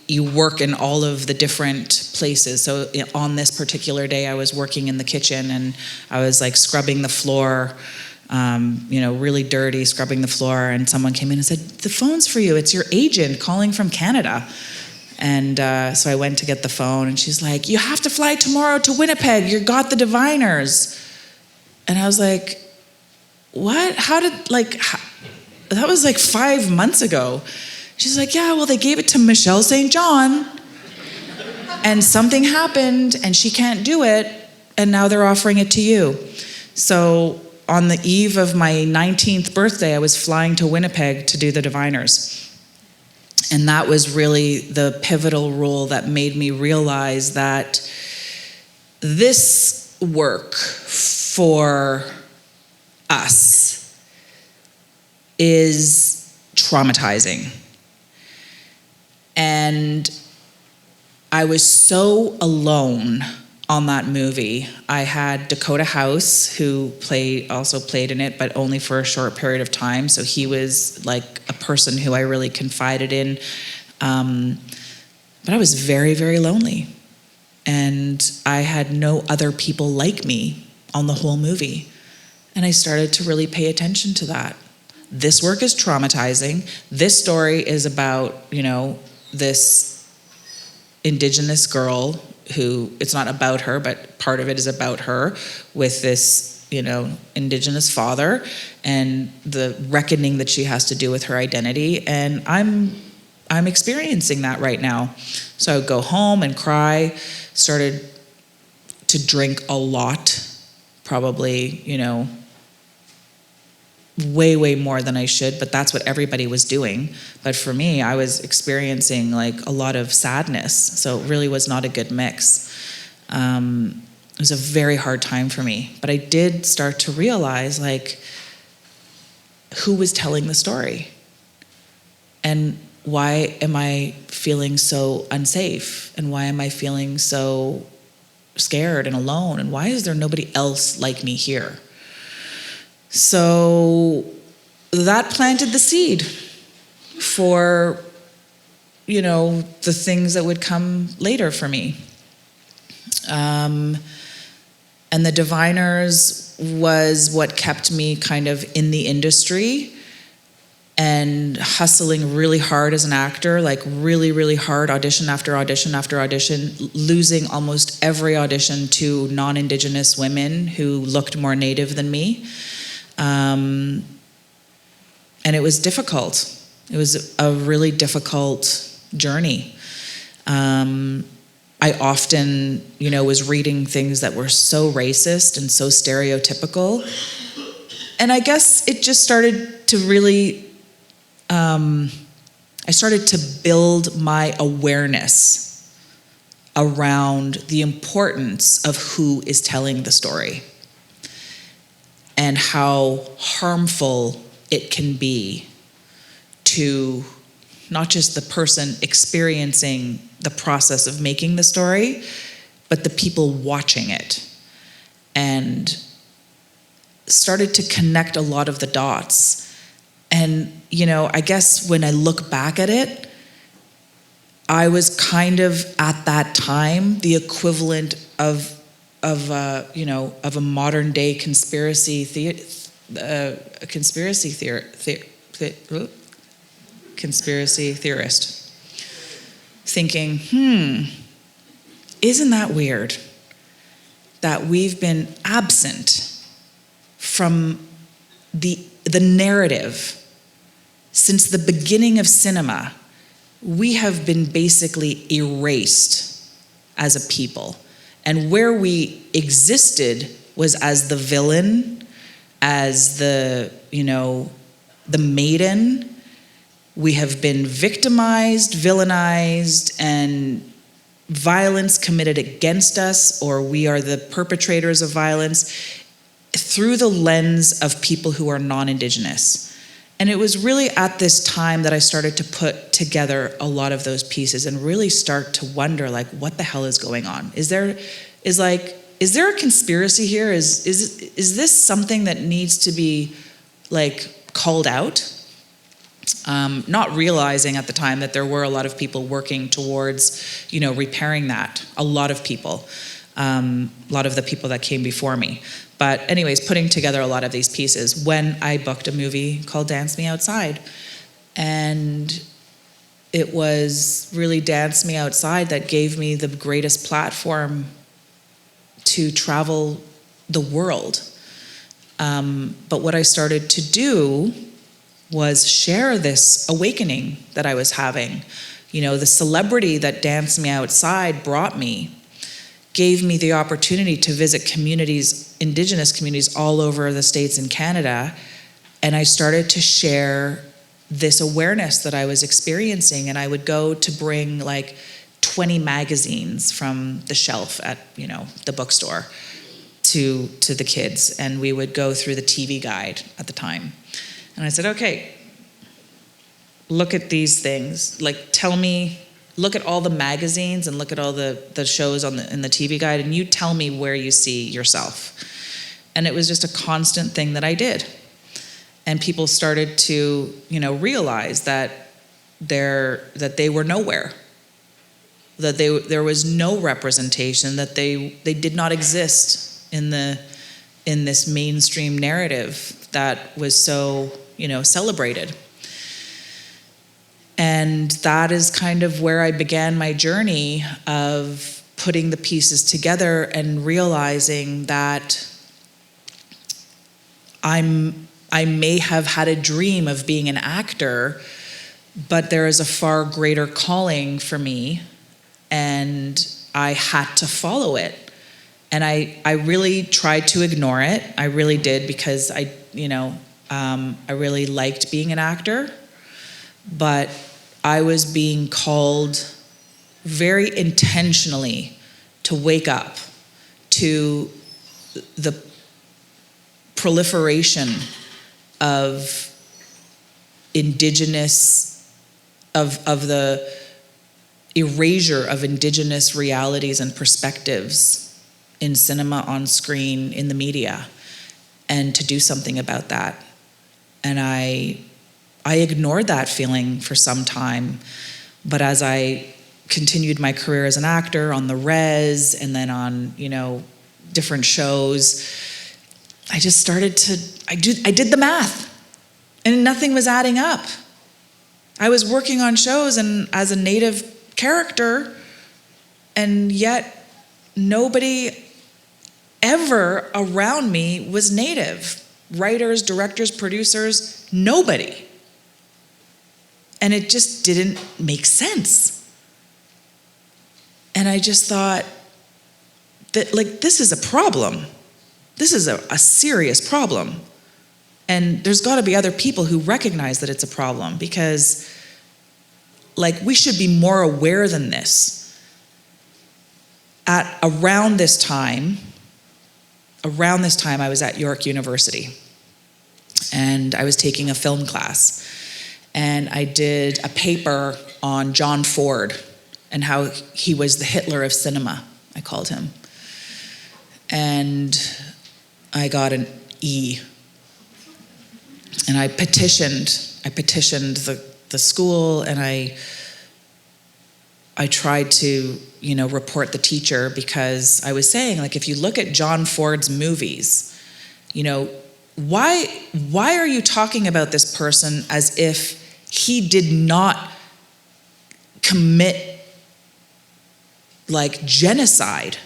you work in all of the different places. So on this particular day, I was working in the kitchen, and I was scrubbing the floor, really dirty, scrubbing the floor. And someone came in and said, "The phone's for you. It's your agent calling from Canada." And so I went to get the phone, and she's like, "You have to fly tomorrow to Winnipeg. You got the Diviners." And I was like, "What? How did, that was 5 months ago." She's like, "Yeah, well, they gave it to Michelle St. John, and something happened, and she can't do it, and now they're offering it to you." So on the eve of my 19th birthday, I was flying to Winnipeg to do the Diviners. And that was really the pivotal role that made me realize that this work for us is traumatizing. And I was so alone on that movie. I had Dakota House, who also played in it, but only for a short period of time. So he was a person who I really confided in. But I was very, very lonely. And I had no other people like me on the whole movie. And I started to really pay attention to that. This work is traumatizing. This story is about, this Indigenous girl who, it's not about her, but part of it is about her, with this Indigenous father and the reckoning that she has to do with her identity. And I'm experiencing that right now. So I would go home and cry, started to drink a lot, probably, way, way more than I should, but that's what everybody was doing. But for me, I was experiencing like a lot of sadness. So it really was not a good mix. It was a very hard time for me, but I did start to realize like who was telling the story and why am I feeling so unsafe and why am I feeling so scared and alone and why is there nobody else like me here? So that planted the seed for, the things that would come later for me. And the Diviners was what kept me kind of in the industry and hustling really hard as an actor, like really, really hard, audition after audition after audition, losing almost every audition to non-Indigenous women who looked more Native than me. And it was difficult. It was a really difficult journey. I often, was reading things that were so racist and so stereotypical. And I guess it just started to really, I started to build my awareness around the importance of who is telling the story and how harmful it can be to not just the person experiencing the process of making the story, but the people watching it. And started to connect a lot of the dots. And, I guess when I look back at it, I was kind of at that time the equivalent of a modern day conspiracy theorist, thinking, isn't that weird that we've been absent from the narrative since the beginning of cinema? We have been basically erased as a people. And where we existed was as the villain, as the maiden. We have been victimized, villainized, and violence committed against us, or we are the perpetrators of violence through the lens of people who are non-Indigenous. And it was really at this time that I started to put together a lot of those pieces and really start to wonder, like, what the hell is going on? Is there a conspiracy here? Is this something that needs to be like called out? Not realizing at the time that there were a lot of people working towards, repairing that. A lot of people, a lot of the people that came before me. But anyways, putting together a lot of these pieces when I booked a movie called Dance Me Outside. And it was really Dance Me Outside that gave me the greatest platform to travel the world. But what I started to do was share this awakening that I was having. The celebrity that Dance Me Outside brought me gave me the opportunity to visit communities, Indigenous communities all over the States and Canada, and I started to share this awareness that I was experiencing, and I would go to bring like 20 magazines from the shelf at, the bookstore to the kids, and we would go through the TV guide at the time. And I said, okay, look at these things. Like, tell me, look at all the magazines and look at all the shows in the TV guide, and you tell me where you see yourself. And it was just a constant thing that I did. And people started to, realize that they were nowhere, that there was no representation, that they did not exist in this mainstream narrative that was so, celebrated. And that is kind of where I began my journey of putting the pieces together and realizing that I may have had a dream of being an actor, but there is a far greater calling for me, and I had to follow it. And I really tried to ignore it. I really did, because I really liked being an actor, but I was being called very intentionally to wake up to the proliferation of Indigenous, of the erasure of Indigenous realities and perspectives in cinema, on screen, in the media, and to do something about that. And I ignored that feeling for some time, but as I continued my career as an actor on the res and then on, different shows, I just started to, I did the math, and nothing was adding up. I was working on shows and as a Native character, and yet nobody ever around me was Native. Writers, directors, producers, nobody. And it just didn't make sense. And I just thought that, this is a problem. This is a serious problem. And there's got to be other people who recognize that it's a problem, because, we should be more aware than this. Around this time, I was at York University, and I was taking a film class, and I did a paper on John Ford and how he was the Hitler of cinema, I called him. And I got an E. And I petitioned the school, and I tried to, report the teacher, because I was saying, if you look at John Ford's movies, why are you talking about this person as if he did not commit genocide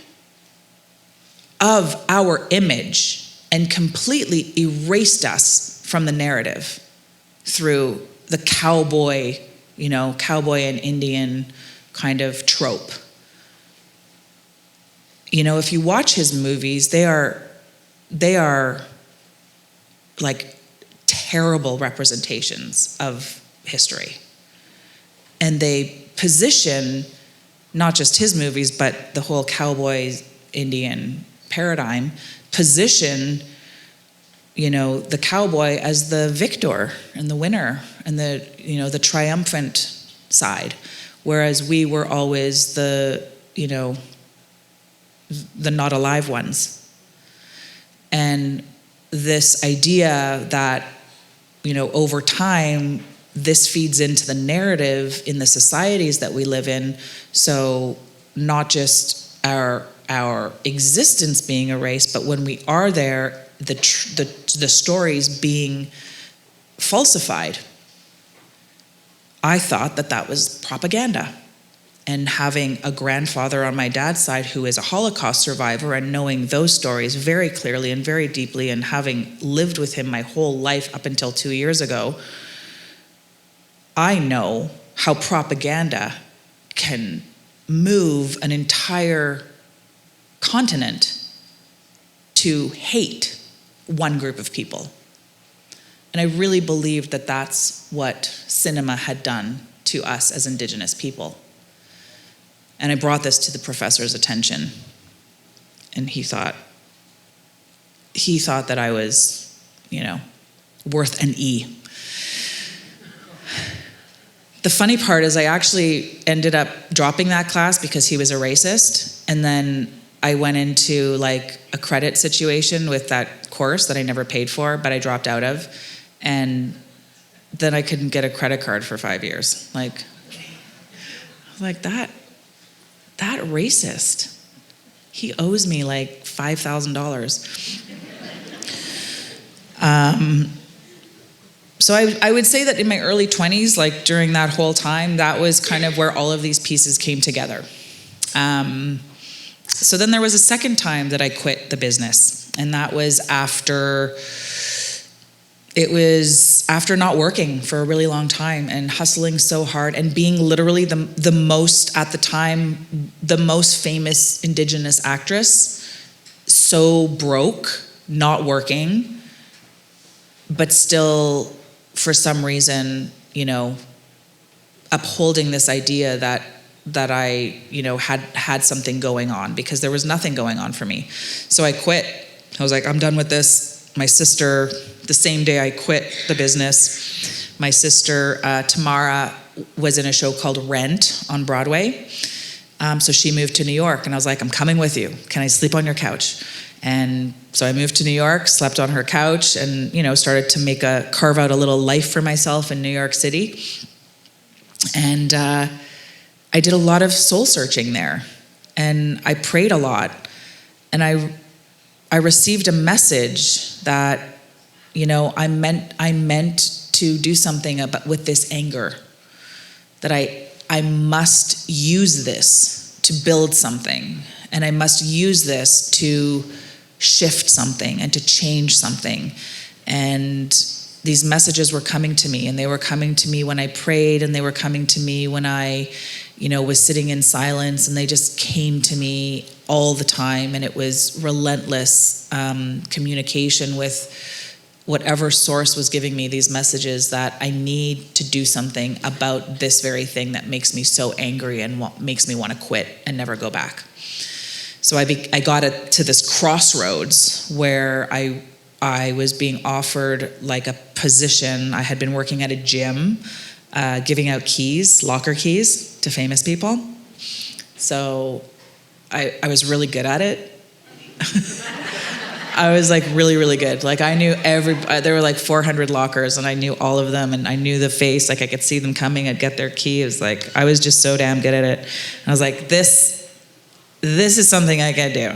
of our image and completely erased us from the narrative through the cowboy and Indian kind of trope. If you watch his movies, they are terrible representations of history. And they position not just his movies, but the whole cowboy Indian paradigm, position the cowboy as the victor and the winner and the triumphant side, whereas we were always the not alive ones. And this idea that over time, this feeds into the narrative in the societies that we live in, so not just our existence being erased, but when we are there, the stories being falsified. I thought that was propaganda. And having a grandfather on my dad's side who is a Holocaust survivor, and knowing those stories very clearly and very deeply, and having lived with him my whole life up until 2 years ago, I know how propaganda can move an entire continent to hate one group of people. And I really believed that that's what cinema had done to us as Indigenous people. And I brought this to the professor's attention, and he thought that I was, worth an E. The funny part is I actually ended up dropping that class because he was a racist, and then I went into a credit situation with that course that I never paid for, but I dropped out of, and then I couldn't get a credit card for 5 years. That racist, he owes me $5,000. So I would say that in my early 20s, during that whole time, that was kind of where all of these pieces came together. So then there was a second time that I quit the business, and that was after it was after not working for a really long time and hustling so hard and being literally the most, at the time, the most famous Indigenous actress, so broke, not working, but still, for some reason, you know, upholding this idea that I, you know, had something going on, because there was nothing going on for me. So I quit. I was like, I'm done with this. My sister, the same day I quit the business, my sister, Tamara, was in a show called Rent on Broadway. So she moved to New York, and I was like, I'm coming with you. Can I sleep on your couch? And so I moved to New York, slept on her couch, and, you know, started to carve out a little life for myself in New York City. And I did a lot of soul searching there, and I prayed a lot, and I received a message that, you know, I meant to do something with this anger, that I must use this to build something, and I must use this to shift something and to change something. And these messages were coming to me, and they were coming to me when I prayed, and they were coming to me when I, you know, was sitting in silence, and they just came to me all the time. And it was relentless communication with whatever source was giving me these messages that I need to do something about this very thing that makes me so angry and makes me want to quit and never go back. So I got to this crossroads where I was being offered like a position. I had been working at a gym, giving out keys, locker keys, to famous people. So I was really good at it. I was like really, really good. Like I knew there were like 400 lockers, and I knew all of them, and I knew the face. Like I could see them coming. I'd get their key. It was like, I was just so damn good at it. And I was like, this is something I can do.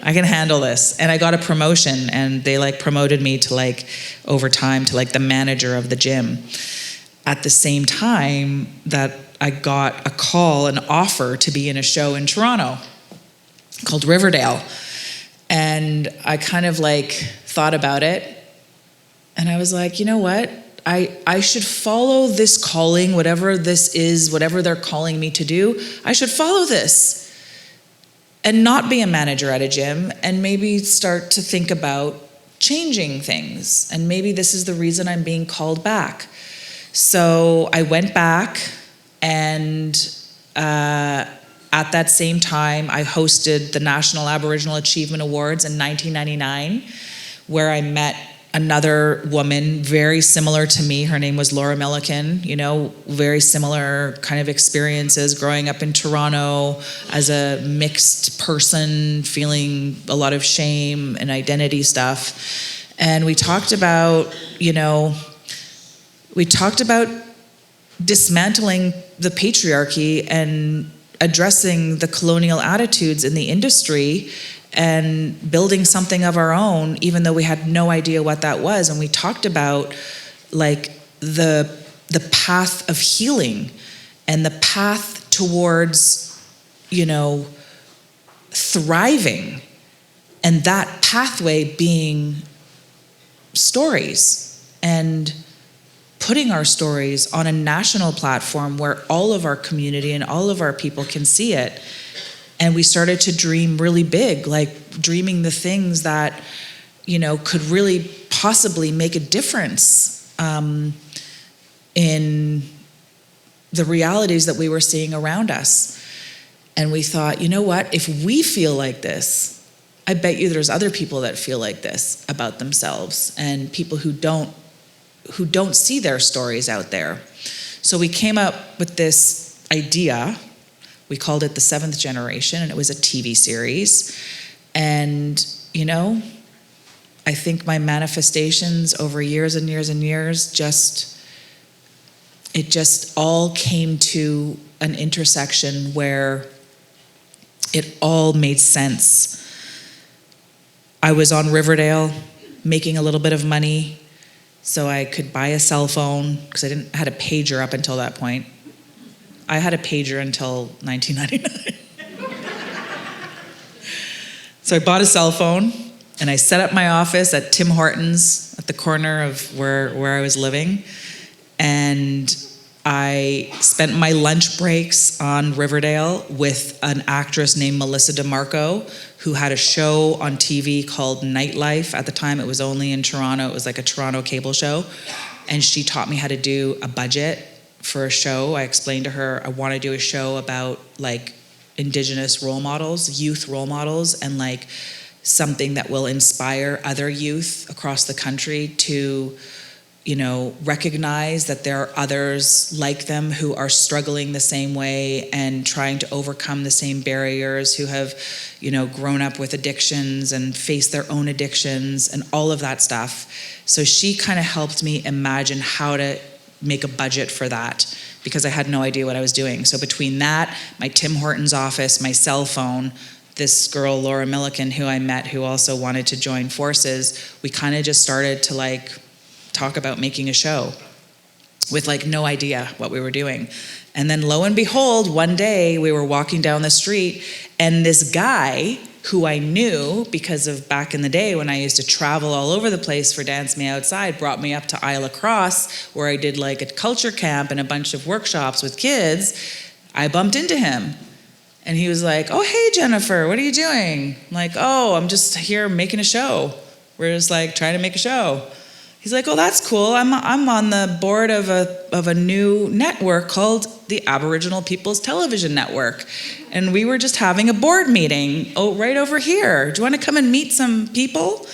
I can handle this. And I got a promotion, and they like promoted me to like, over time, to like the manager of the gym. At the same time that I got a call, an offer to be in a show in Toronto called Riverdale. And I kind of like thought about it, and I was like, you know what? I should follow this calling, whatever this is, whatever they're calling me to do. I should follow this and not be a manager at a gym, and maybe start to think about changing things. And maybe this is the reason I'm being called back. So I went back, and at that same time, I hosted the National Aboriginal Achievement Awards in 1999, where I met another woman very similar to me. Her name was Laura Milliken, you know, very similar kind of experiences growing up in Toronto as a mixed person, feeling a lot of shame and identity stuff. And we talked about, you know, dismantling the patriarchy and addressing the colonial attitudes in the industry and building something of our own, even though we had no idea what that was. And we talked about like the path of healing and the path towards, you know, thriving, and that pathway being stories, and putting our stories on a national platform where all of our community and all of our people can see it. And we started to dream really big, like dreaming the things that, you know, could really possibly make a difference in the realities that we were seeing around us. And we thought, you know what, if we feel like this, I bet you there's other people that feel like this about themselves, and people who don't see their stories out there. So we came up with this idea. We called it The Seventh Generation, and it was a TV series. And, you know, I think my manifestations over years and years and years it just all came to an intersection where it all made sense. I was on Riverdale making a little bit of money so I could buy a cell phone, because I had a pager up until that point. I had a pager until 1999. So I bought a cell phone, and I set up my office at Tim Hortons. at the corner of where I was living. And I spent my lunch breaks on Riverdale with an actress named Melissa DeMarco, who had a show on TV called Nightlife. At the time, it was only in Toronto. It was like a Toronto cable show. And she taught me how to do a budget for a show. I explained to her I want to do a show about like Indigenous role models, youth role models, and like something that will inspire other youth across the country to, you know, recognize that there are others like them who are struggling the same way and trying to overcome the same barriers, who have, you know, grown up with addictions and face their own addictions and all of that stuff. So she kind of helped me imagine how to make a budget for that, because I had no idea what I was doing. So between that, my Tim Hortons office, my cell phone, this girl, Laura Milliken, who I met, who also wanted to join forces, we kind of just started to like talk about making a show with like no idea what we were doing. And then lo and behold, one day we were walking down the street and this guy who I knew because of back in the day when I used to travel all over the place for Dance Me Outside, brought me up to Isle Cross where I did like a culture camp and a bunch of workshops with kids. I bumped into him and he was like, "Oh, hey Jennifer, what are you doing?" I'm like, "Oh, I'm just here making a show. We're just like trying to make a show." He's like, "Oh, that's cool. I'm on the board of a new network called the Aboriginal People's Television Network. And we were just having a board meeting right over here. Do you want to come and meet some people?"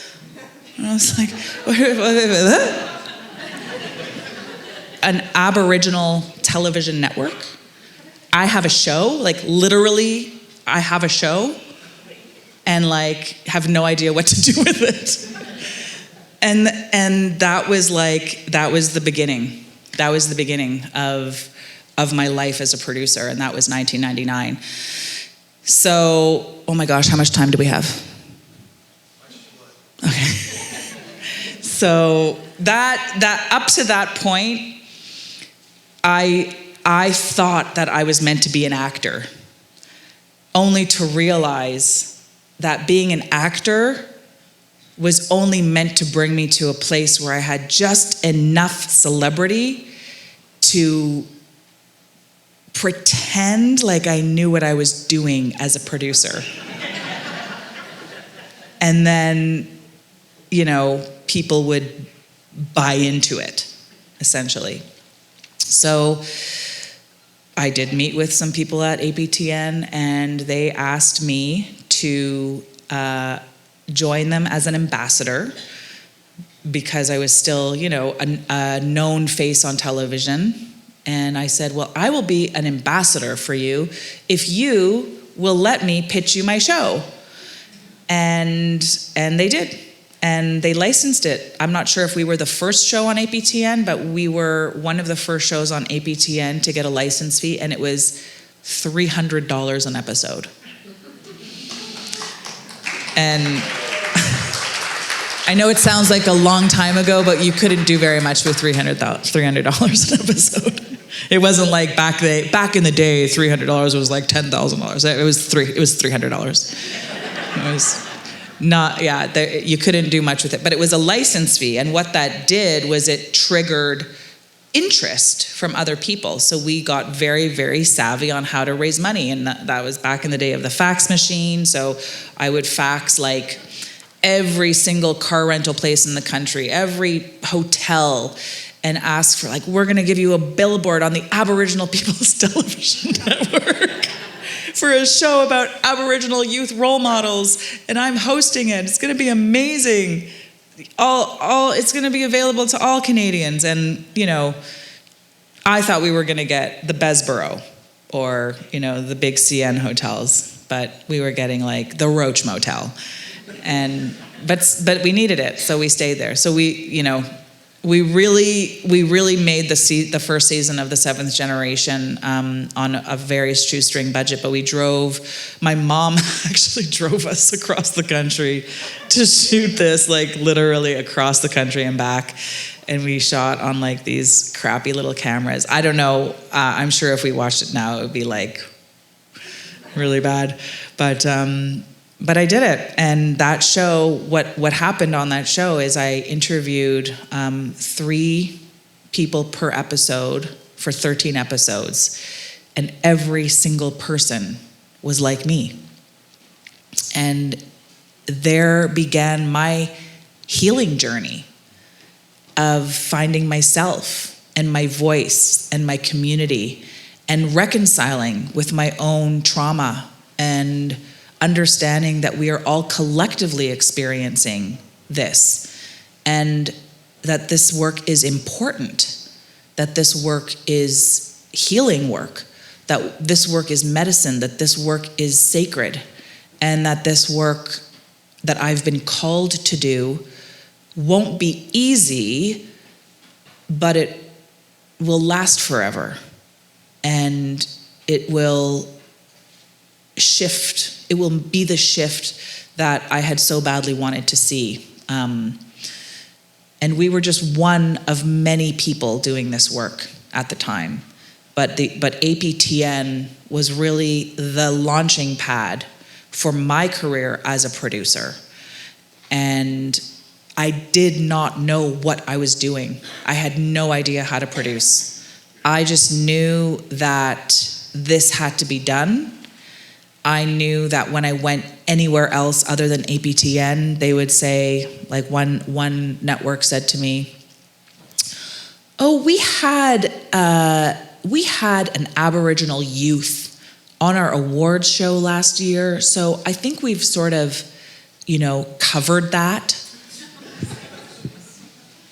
And I was like, an Aboriginal television network? I have a show, like literally I have a show and like have no idea what to do with it. And that was the beginning. That was the beginning of my life as a producer, and that was 1999. So, oh my gosh, how much time do we have? Okay. So that up to that point, I thought that I was meant to be an actor, only to realize that being an actor was only meant to bring me to a place where I had just enough celebrity to pretend like I knew what I was doing as a producer. And then, you know, people would buy into it, essentially. So I did meet with some people at APTN, and they asked me to join them as an ambassador because I was still, you know, a known face on television. And I said, "Well, I will be an ambassador for you if you will let me pitch you my show." And they did. And they licensed it. I'm not sure if we were the first show on APTN, but we were one of the first shows on APTN to get a license fee, and it was $300 an episode. And I know it sounds like a long time ago, but you couldn't do very much with $300 an episode. It wasn't like back in the day, $300 was like $10,000. It was $300. It was not, you couldn't do much with it, but it was a license fee. And what that did was it triggered interest from other people. So we got very, very savvy on how to raise money. And that was back in the day of the fax machine. So I would fax like every single car rental place in the country, every hotel, and ask for like, "We're gonna give you a billboard on the Aboriginal People's Television Network for a show about Aboriginal youth role models, and I'm hosting it. It's gonna be amazing. It's gonna be available to all Canadians." And, you know, I thought we were gonna get the Besborough or, you know, the big CN hotels, but we were getting like the Roach Motel. But we needed it, so we stayed there. So we really made the first season of The Seventh Generation on a very shoestring budget. But my mom actually drove us across the country to shoot this, like literally across the country and back. And we shot on like these crappy little cameras. I don't know. I'm sure if we watched it now, it would be like really bad. But I did it, and that show, what happened on that show is I interviewed 3 people per episode for 13 episodes, and every single person was like me. And there began my healing journey of finding myself and my voice and my community and reconciling with my own trauma and understanding that we are all collectively experiencing this, and that this work is important, that this work is healing work, that this work is medicine, that this work is sacred, and that this work that I've been called to do won't be easy, but it will last forever, and it will shift. It will be the shift that I had so badly wanted to see. And we were just one of many people doing this work at the time. But APTN was really the launching pad for my career as a producer. And I did not know what I was doing. I had no idea how to produce. I just knew that this had to be done. I knew that when I went anywhere else other than APTN, they would say, like one network said to me, "Oh, we had an Aboriginal youth on our awards show last year, so I think we've sort of, covered that."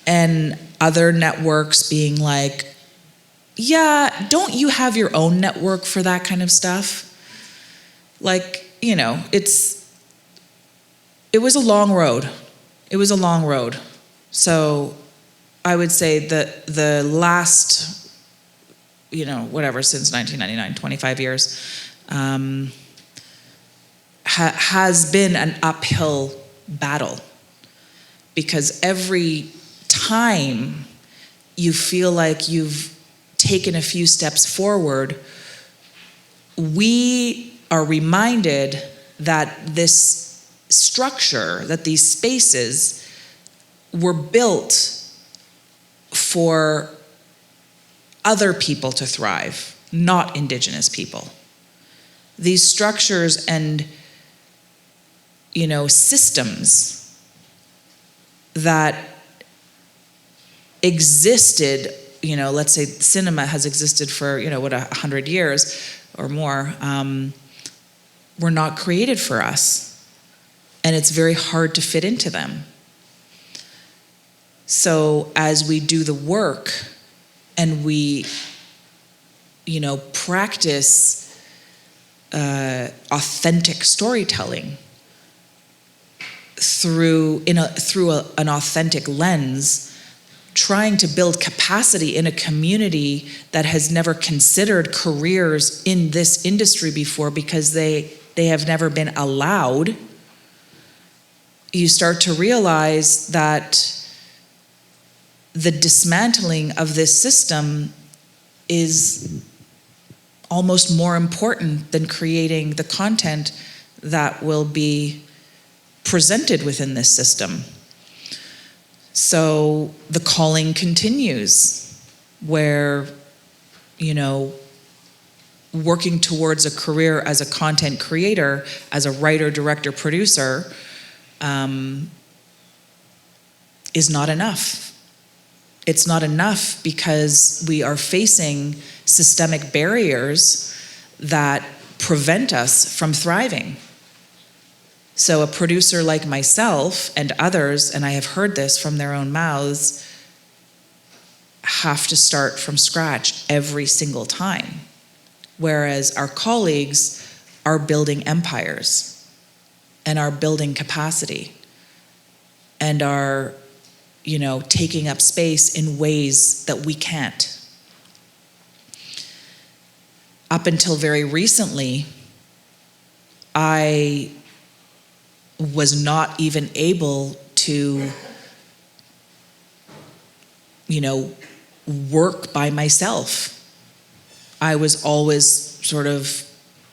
And other networks being like, "Yeah, don't you have your own network for that kind of stuff?" Like, it was a long road. It was a long road. So I would say that the last, since 1999, 25 years, has been an uphill battle. Because every time you feel like you've taken a few steps forward, we are reminded that this structure, that these spaces were built for other people to thrive, not Indigenous people. These structures and, systems that existed, let's say cinema has existed for, 100 years or more, were not created for us. And it's very hard to fit into them. So as we do the work and we, practice authentic storytelling through an authentic lens, trying to build capacity in a community that has never considered careers in this industry before because they have never been allowed, you start to realize that the dismantling of this system is almost more important than creating the content that will be presented within this system. So the calling continues, where, working towards a career as a content creator, as a writer, director, producer, is not enough. It's not enough because we are facing systemic barriers that prevent us from thriving. So a producer like myself and others, and I have heard this from their own mouths, have to start from scratch every single time. Whereas our colleagues are building empires and are building capacity and are, taking up space in ways that we can't. Up until very recently, I was not even able to, work by myself. I was always sort of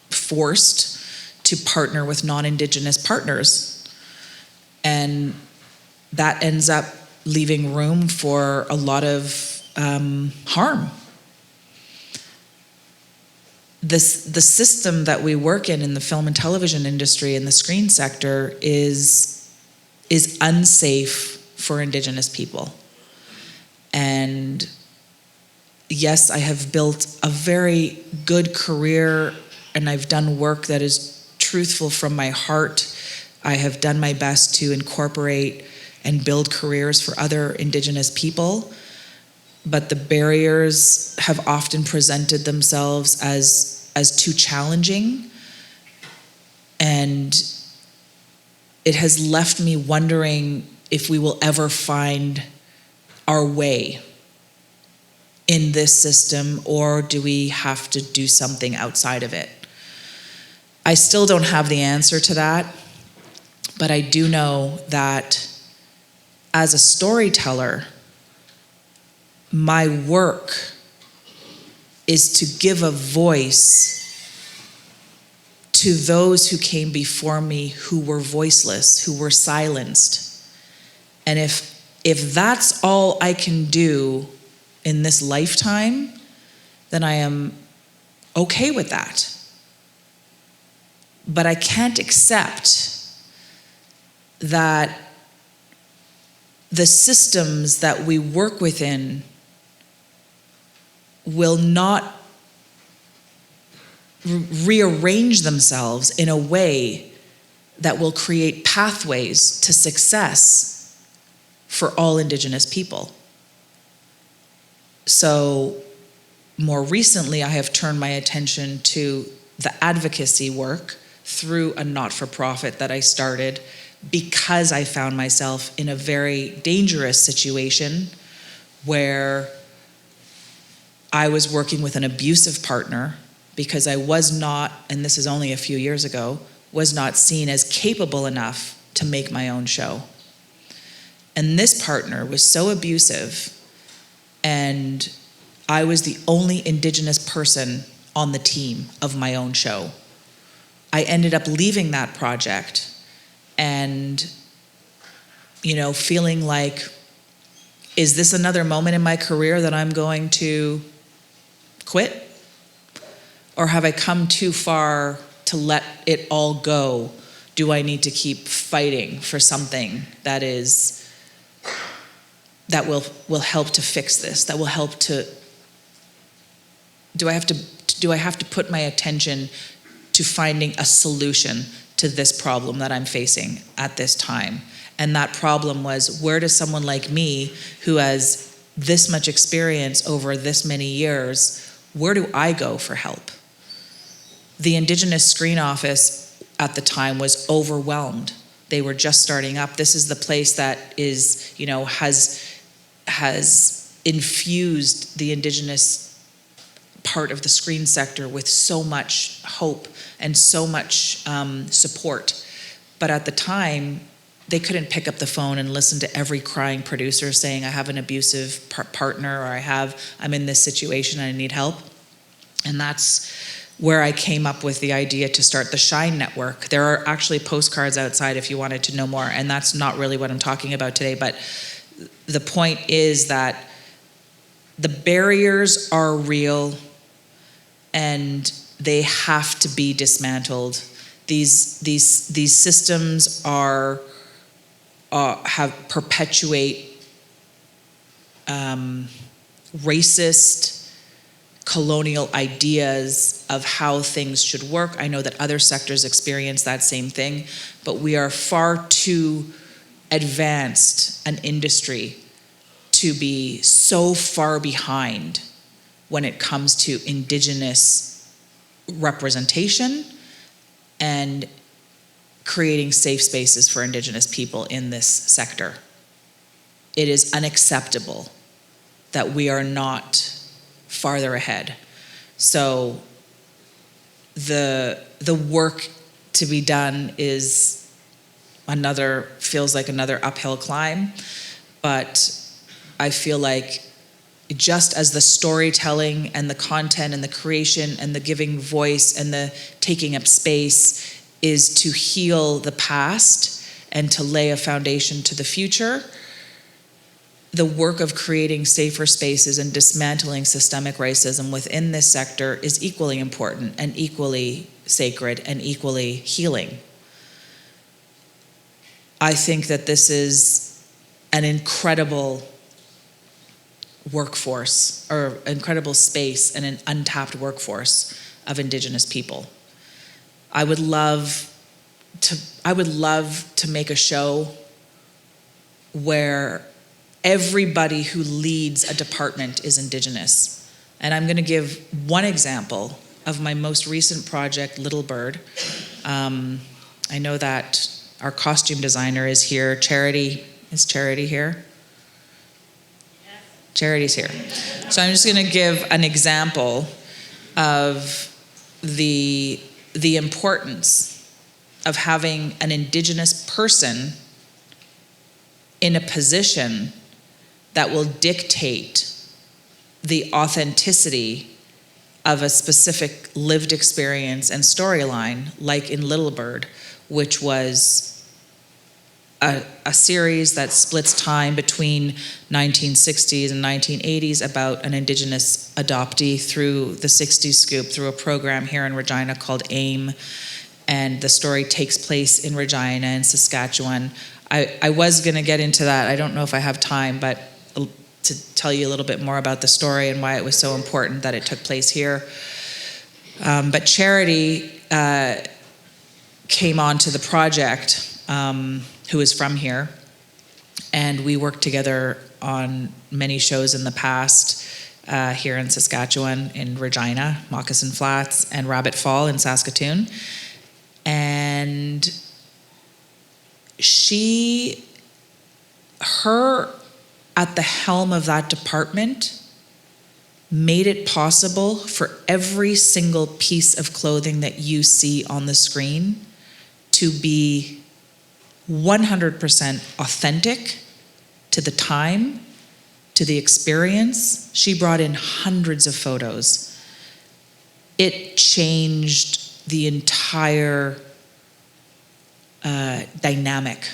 forced to partner with non-Indigenous partners. And that ends up leaving room for a lot of harm. The system that we work in the film and television industry, in the screen sector, is unsafe for Indigenous people. And yes, I have built a very good career, and I've done work that is truthful from my heart. I have done my best to incorporate and build careers for other Indigenous people, but the barriers have often presented themselves as too challenging, and it has left me wondering if we will ever find our way in this system, or do we have to do something outside of it? I still don't have the answer to that, but I do know that as a storyteller, my work is to give a voice to those who came before me who were voiceless, who were silenced. And if that's all I can do in this lifetime, then I am okay with that. But I can't accept that the systems that we work within will not rearrange themselves in a way that will create pathways to success for all Indigenous people. So more recently, I have turned my attention to the advocacy work through a not-for-profit that I started because I found myself in a very dangerous situation where I was working with an abusive partner because I was not, and this is only a few years ago, was not seen as capable enough to make my own show. And this partner was so abusive, and I was the only Indigenous person on the team of my own show. I ended up leaving that project and, feeling like, is this another moment in my career that I'm going to quit? Or have I come too far to let it all go? Do I need to keep fighting for something that will help to fix this, that will help to, do I have to put my attention to finding a solution to this problem that I'm facing at this time? And that problem was, where does someone like me, who has this much experience over this many years, where do I go for help? The Indigenous Screen Office at the time was overwhelmed. They were just starting up. This is the place that is, has infused the Indigenous part of the screen sector with so much hope and so much support. But at the time, they couldn't pick up the phone and listen to every crying producer saying, I have an abusive partner, or I'm in this situation and I need help. And that's where I came up with the idea to start the Shine Network. There are actually postcards outside if you wanted to know more, and that's not really what I'm talking about today, but the point is that the barriers are real and they have to be dismantled. These systems perpetuate racist, colonial ideas of how things should work. I know that other sectors experience that same thing, but we are far too advanced an industry to be so far behind when it comes to Indigenous representation and creating safe spaces for Indigenous people in this sector. It is unacceptable that we are not farther ahead. So the work to be done feels like another uphill climb, but I feel like just as the storytelling and the content and the creation and the giving voice and the taking up space is to heal the past and to lay a foundation to the future, the work of creating safer spaces and dismantling systemic racism within this sector is equally important and equally sacred and equally healing. I think that this is an incredible workforce, or incredible space, and an untapped workforce of Indigenous people. I would love to make a show where everybody who leads a department is Indigenous. And I'm going to give one example of my most recent project, Little Bird. I know that our costume designer is here. Charity, is Charity here? Charity's here. So I'm just going to give an example of the importance of having an Indigenous person in a position that will dictate the authenticity of a specific lived experience and storyline, like in Little Bird, which was a series that splits time between 1960s and 1980s about an Indigenous adoptee through the 60s scoop, through a program here in Regina called AIM. And the story takes place in Regina and Saskatchewan. I was gonna get into that. I don't know if I have time, but to tell you a little bit more about the story and why it was so important that it took place here. But Charity came on to the project, who is from here, and we worked together on many shows in the past here in Saskatchewan, in Regina, Moccasin Flats, and Rabbit Fall in Saskatoon. And her at the helm of that department made it possible for every single piece of clothing that you see on the screen to be 100% authentic to the time, to the experience. She brought in hundreds of photos. It changed the entire dynamic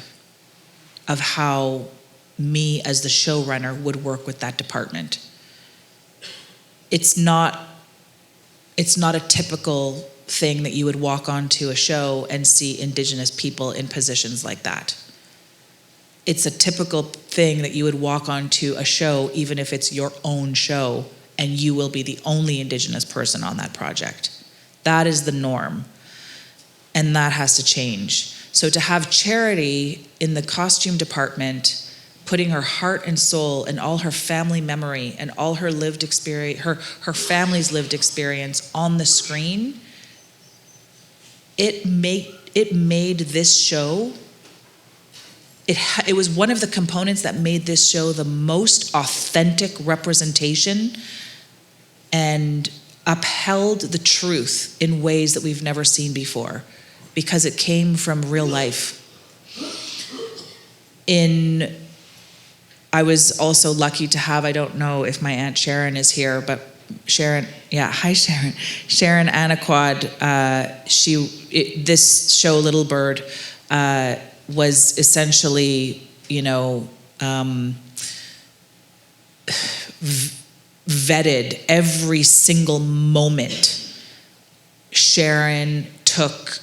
of how me as the showrunner would work with that department. It's not a typical thing that you would walk onto a show and see Indigenous people in positions like that. It's a typical thing that you would walk onto a show, even if it's your own show, and you will be the only Indigenous person on that project. That is the norm, and that has to change. So to have Charity in the costume department, putting her heart and soul and all her family memory and all her lived experience, her family's lived experience on the screen, it made this show, it was one of the components that made this show the most authentic representation and upheld the truth in ways that we've never seen before, because it came from real life. I was also lucky to have, I don't know if my Aunt Sharon is here, but Sharon, yeah, hi Sharon. Sharon Anaquad, this show, Little Bird, was essentially, vetted every single moment. Sharon took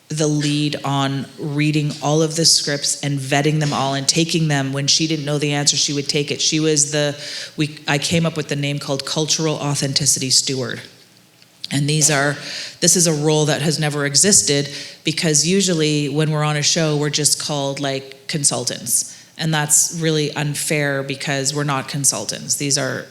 the lead on reading all of the scripts and vetting them all and taking them. When she didn't know the answer, she would take it. She was I came up with the name called Cultural Authenticity Steward. And this is a role that has never existed, because usually when we're on a show, we're just called like consultants. And that's really unfair, because we're not consultants. These are,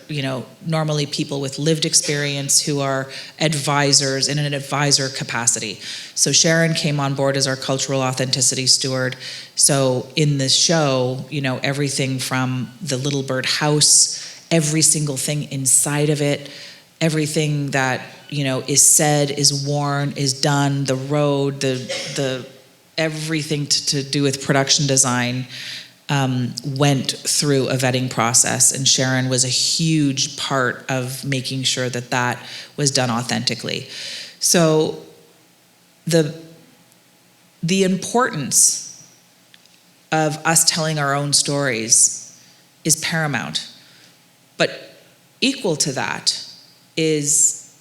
normally people with lived experience who are advisors in an advisor capacity. So Sharon came on board as our cultural authenticity steward. So in this show, everything from the Little Bird house, every single thing inside of it, everything that, is said, is worn, is done, the road, the everything to do with production design, went through a vetting process, and Sharon was a huge part of making sure that that was done authentically. So the the importance of us telling our own stories is paramount. But equal to that is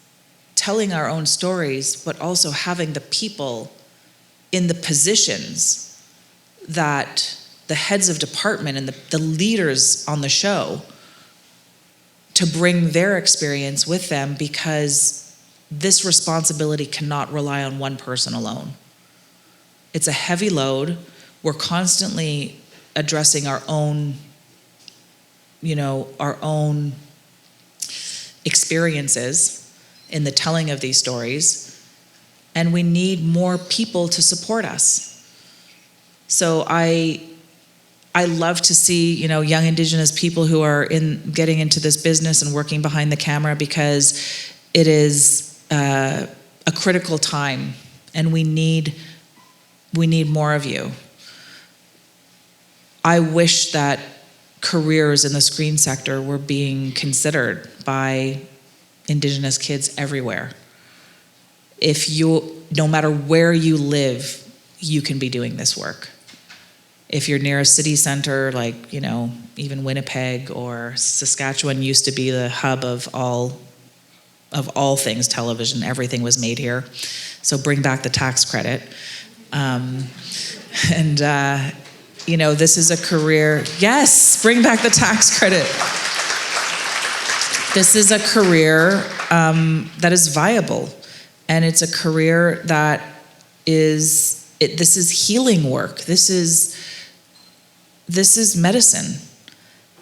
telling our own stories, but also having the people in the positions that the heads of department and the leaders on the show to bring their experience with them, because this responsibility cannot rely on one person alone. It's a heavy load. We're constantly addressing our own, our own experiences in the telling of these stories, and we need more people to support us. So I love to see, young Indigenous people who are getting into this business and working behind the camera, because it is a critical time, and we need more of you. I wish that careers in the screen sector were being considered by Indigenous kids everywhere. No matter where you live, you can be doing this work. If you're near a city center, like, even Winnipeg or Saskatchewan used to be the hub of all things television. Everything was made here. So bring back the tax credit. This is a career. Yes, bring back the tax credit. This is a career that is viable, and it's a career that this is healing work. This is medicine,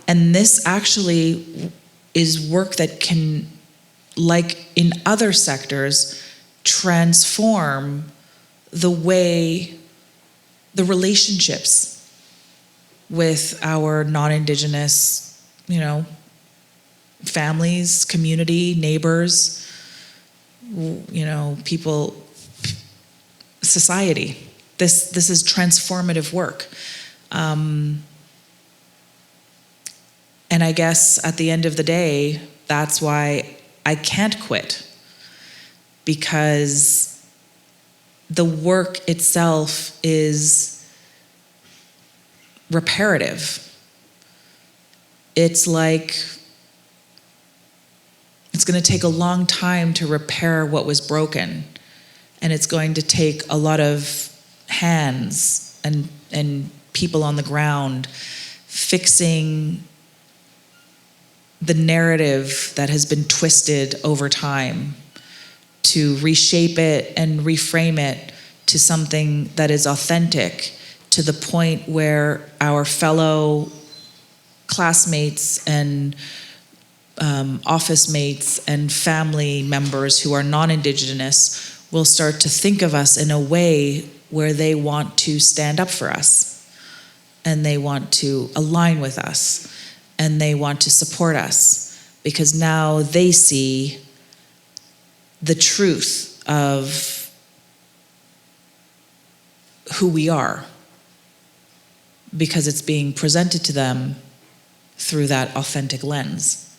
and this actually is work that can, like in other sectors, transform the relationships with our non-Indigenous, families, community, neighbors, people, society. This is transformative work. And I guess at the end of the day, that's why I can't quit, because the work itself is reparative. It's like, it's going to take a long time to repair what was broken, and it's going to take a lot of hands and people on the ground fixing the narrative that has been twisted over time, to reshape it and reframe it to something that is authentic, to the point where our fellow classmates and office mates and family members who are non-Indigenous will start to think of us in a way where they want to stand up for us, and they want to align with us, and they want to support us, because now they see the truth of who we are, because it's being presented to them through that authentic lens.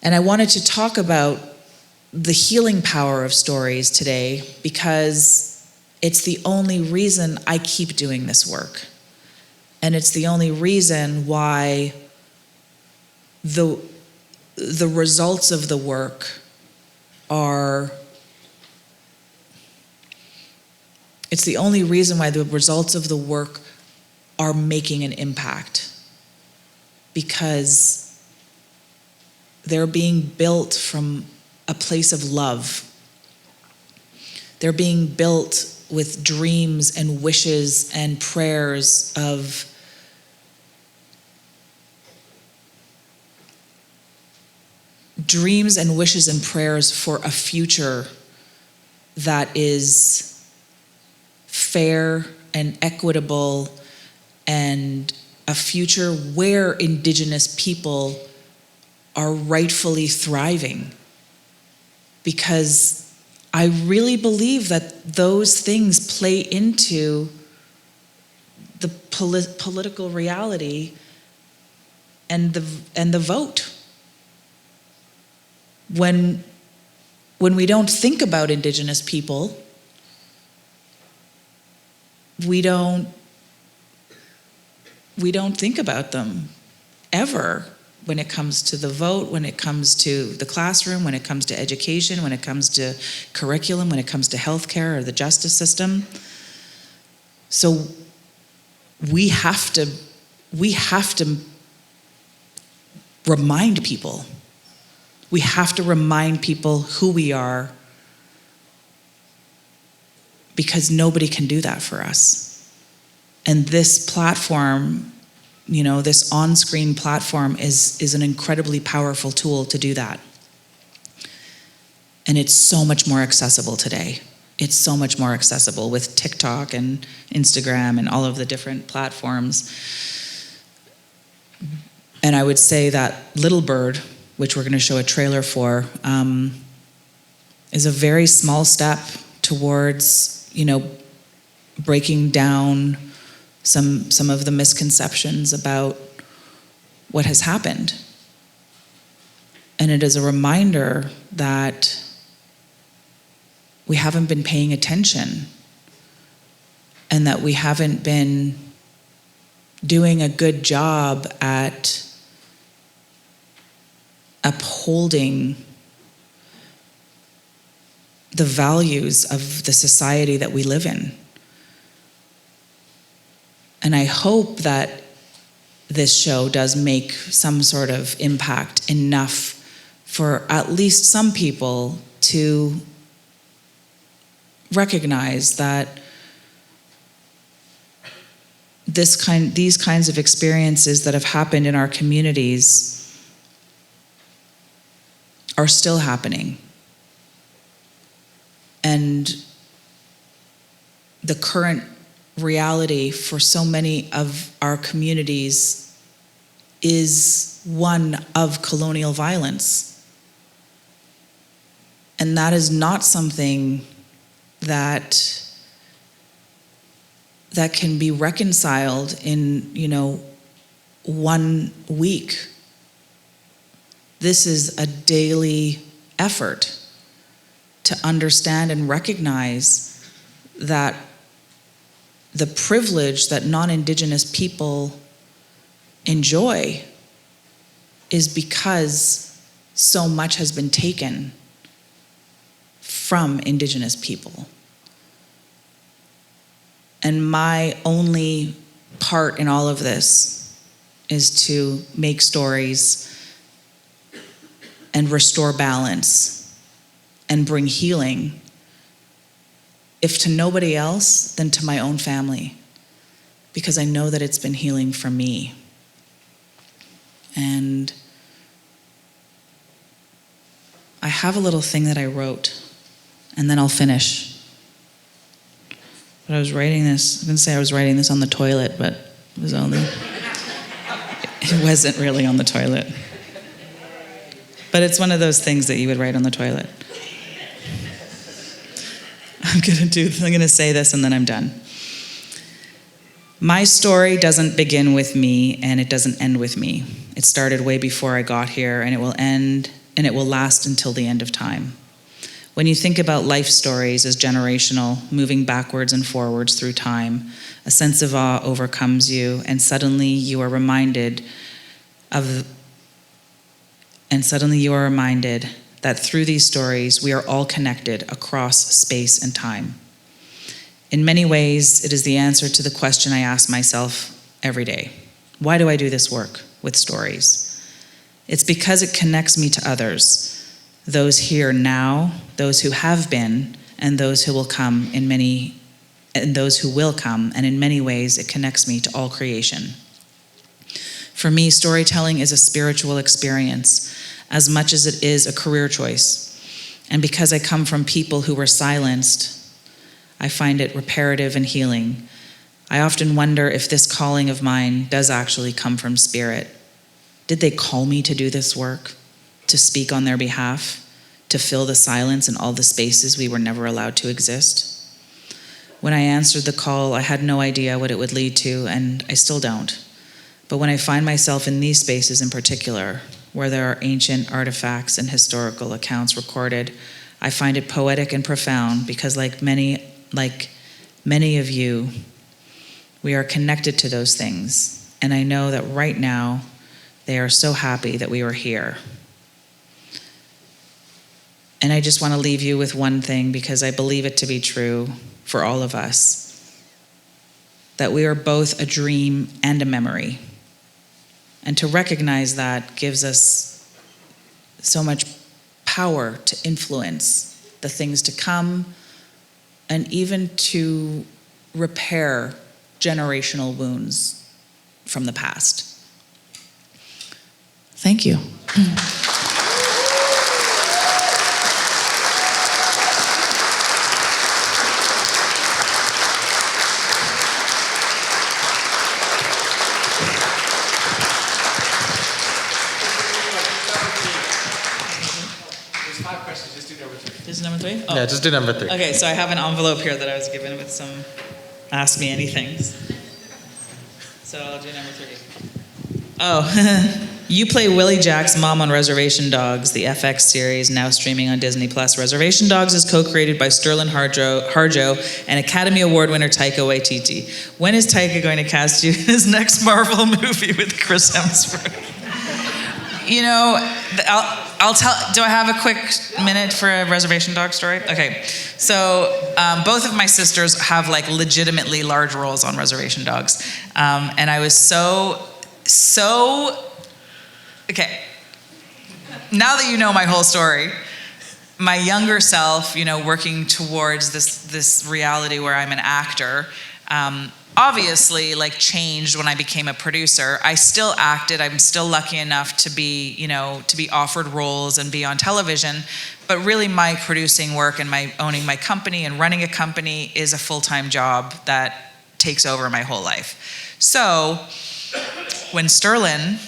And I wanted to talk about the healing power of stories today, because it's the only reason I keep doing this work. And it's the only reason why the results of the work are, it's the only reason why the results of the work are making an impact, because they're being built from a place of love. They're being built with dreams and wishes and prayers of for a future that is fair and equitable, and a future where Indigenous people are rightfully thriving. Because I really believe that those things play into the political reality and the vote. When we don't think about Indigenous people we don't think about them ever when it comes to the vote, when it comes to the classroom, when it comes to education, when it comes to curriculum, when it comes to healthcare or the justice system. So we have to remind people. We have to remind people who we are, because nobody can do that for us. And this platform, you know, this on-screen platform is an incredibly powerful tool to do that. And it's so much more accessible today. It's so much more accessible with TikTok and Instagram and all of the different platforms. And I would say that Little Bird, which we're going to show a trailer for, is a very small step towards, you know, breaking down some of the misconceptions about what has happened. And it is a reminder that we haven't been paying attention, and that we haven't been doing a good job at upholding the values of the society that we live in. And I hope that this show does make some sort of impact, enough for at least some people to recognize that these kinds of experiences that have happened in our communities are still happening. And the current reality for so many of our communities is one of colonial violence. And that is not something that can be reconciled in, you know, 1 week. This is a daily effort to understand and recognize that the privilege that non-Indigenous people enjoy is because so much has been taken from Indigenous people. And my only part in all of this is to make stories and restore balance and bring healing, if to nobody else, then to my own family, because I know that it's been healing for me. And I have a little thing that I wrote, and then I'll finish. But I was writing this, I'm gonna say I was writing this on the toilet, but it wasn't really on the toilet. But it's one of those things that you would write on the toilet. I'm gonna say this and then I'm done. My story doesn't begin with me, and it doesn't end with me. It started way before I got here, and it will end, and it will last until the end of time. When you think about life stories as generational, moving backwards and forwards through time, a sense of awe overcomes you, and suddenly you are reminded that through these stories, we are all connected across space and time. In many ways, it is the answer to the question I ask myself every day. Why do I do this work with stories? It's because it connects me to others, those here now, those who have been, and those who will come, and those who will come, and in many ways, it connects me to all creation. For me, storytelling is a spiritual experience, as much as it is a career choice. And because I come from people who were silenced, I find it reparative and healing. I often wonder if this calling of mine does actually come from spirit. Did they call me to do this work? To speak on their behalf? To fill the silence in all the spaces we were never allowed to exist? When I answered the call, I had no idea what it would lead to, and I still don't. But when I find myself in these spaces in particular, where there are ancient artifacts and historical accounts recorded, I find it poetic and profound, because like many of you, We are connected to those things. And I know that right now, they are so happy that we were here. And I just want to leave you with one thing, because I believe it to be true for all of us, that we are both a dream and a memory. And to recognize that gives us so much power to influence the things to come, and even to repair generational wounds from the past. Thank you. This is number 3? Oh. Yeah, just do number 3. Okay, so I have an envelope here that I was given with some Ask Me Anythings. So I'll do number 3. Oh, you play Willie Jack's mom on Reservation Dogs, the FX series now streaming on Disney+. Reservation Dogs is co-created by Sterling Harjo and Academy Award winner Taika Waititi. When is Taika going to cast you in his next Marvel movie with Chris Hemsworth? You know, I'll tell, do I have a quick minute for a Reservation Dog story? Okay, so both of my sisters have like legitimately large roles on Reservation Dogs. And I was so, okay. Now that you know my whole story, my younger self, you know, working towards this reality where I'm an actor, obviously like changed when I became a producer. I still acted. I'm still lucky enough to be, you know, to be offered roles and be on television. But really my producing work and my owning my company and running a company is a full-time job that takes over my whole life. So when Sterling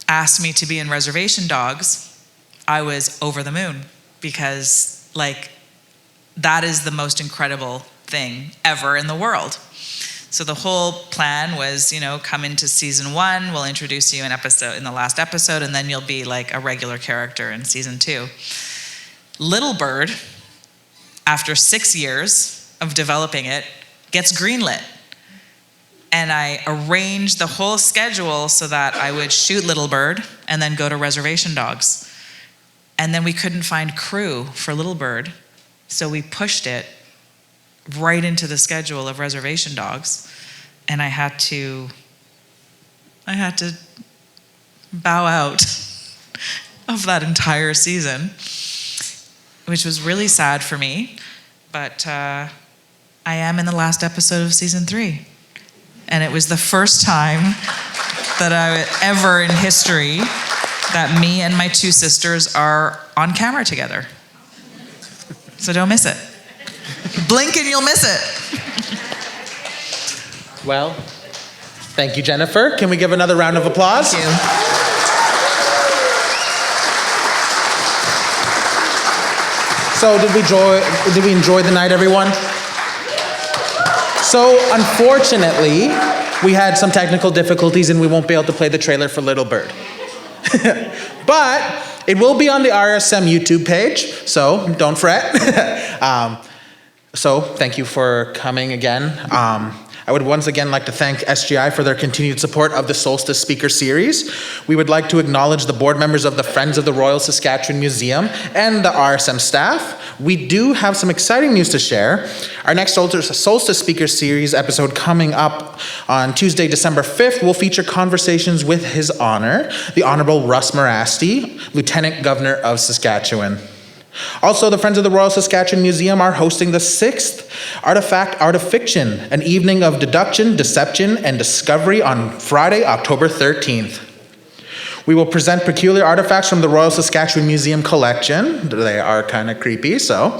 asked me to be in Reservation Dogs, I was over the moon, because like that is the most incredible thing ever in the world. So the whole plan was, you know, come into season 1, we'll introduce you in the last episode, and then you'll be like a regular character in season 2. Little Bird, after 6 years of developing it, gets greenlit. And I arranged the whole schedule so that I would shoot Little Bird and then go to Reservation Dogs. And then we couldn't find crew for Little Bird, so we pushed it right into the schedule of Reservation Dogs, and I had to bow out of that entire season, which was really sad for me, but I am in the last episode of season 3, and it was the first time that I ever in history that me and my 2 sisters are on camera together, so don't miss it. Blink and you'll miss it. Well, thank you, Jennifer. Can we give another round of applause? Thank you. So did we enjoy the night, everyone? So unfortunately, we had some technical difficulties and we won't be able to play the trailer for Little Bird. But it will be on the RSM YouTube page, so don't fret. So thank you for coming again. I would once again like to thank SGI for their continued support of the Solstice Speaker Series. We would like to acknowledge the board members of the Friends of the Royal Saskatchewan Museum and the RSM staff. We do have some exciting news to share. Our next Solstice Speaker Series episode coming up on Tuesday, December 5th will feature conversations with His Honor, the Honorable Russ Morasti, Lieutenant Governor of Saskatchewan. Also, the Friends of the Royal Saskatchewan Museum are hosting the 6th Artifact Art of Fiction, an evening of deduction, deception, and discovery on Friday, October 13th. We will present peculiar artifacts from the Royal Saskatchewan Museum collection. They are kind of creepy, so.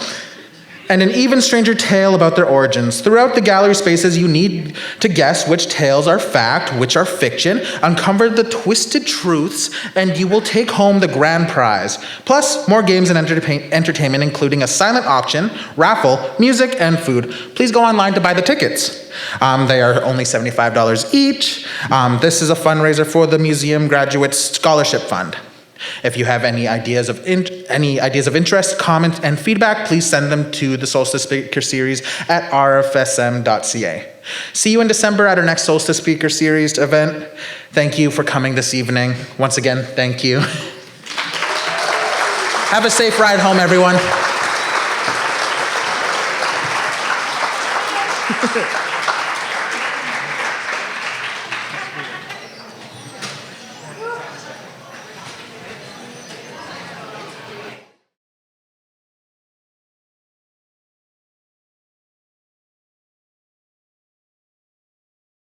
And an even stranger tale about their origins. Throughout the gallery spaces, you need to guess which tales are fact, which are fiction, uncover the twisted truths, and you will take home the grand prize. Plus, more games and entertainment, including a silent auction, raffle, music, and food. Please go online to buy the tickets. They are only $75 each. This is a fundraiser for the Museum Graduate Scholarship Fund. If you have any ideas of interest, comments, and feedback, please send them to the Solstice Speaker Series at rfsm.ca. See you in December at our next Solstice Speaker Series event. Thank you for coming this evening. Once again, thank you. Have a safe ride home, everyone.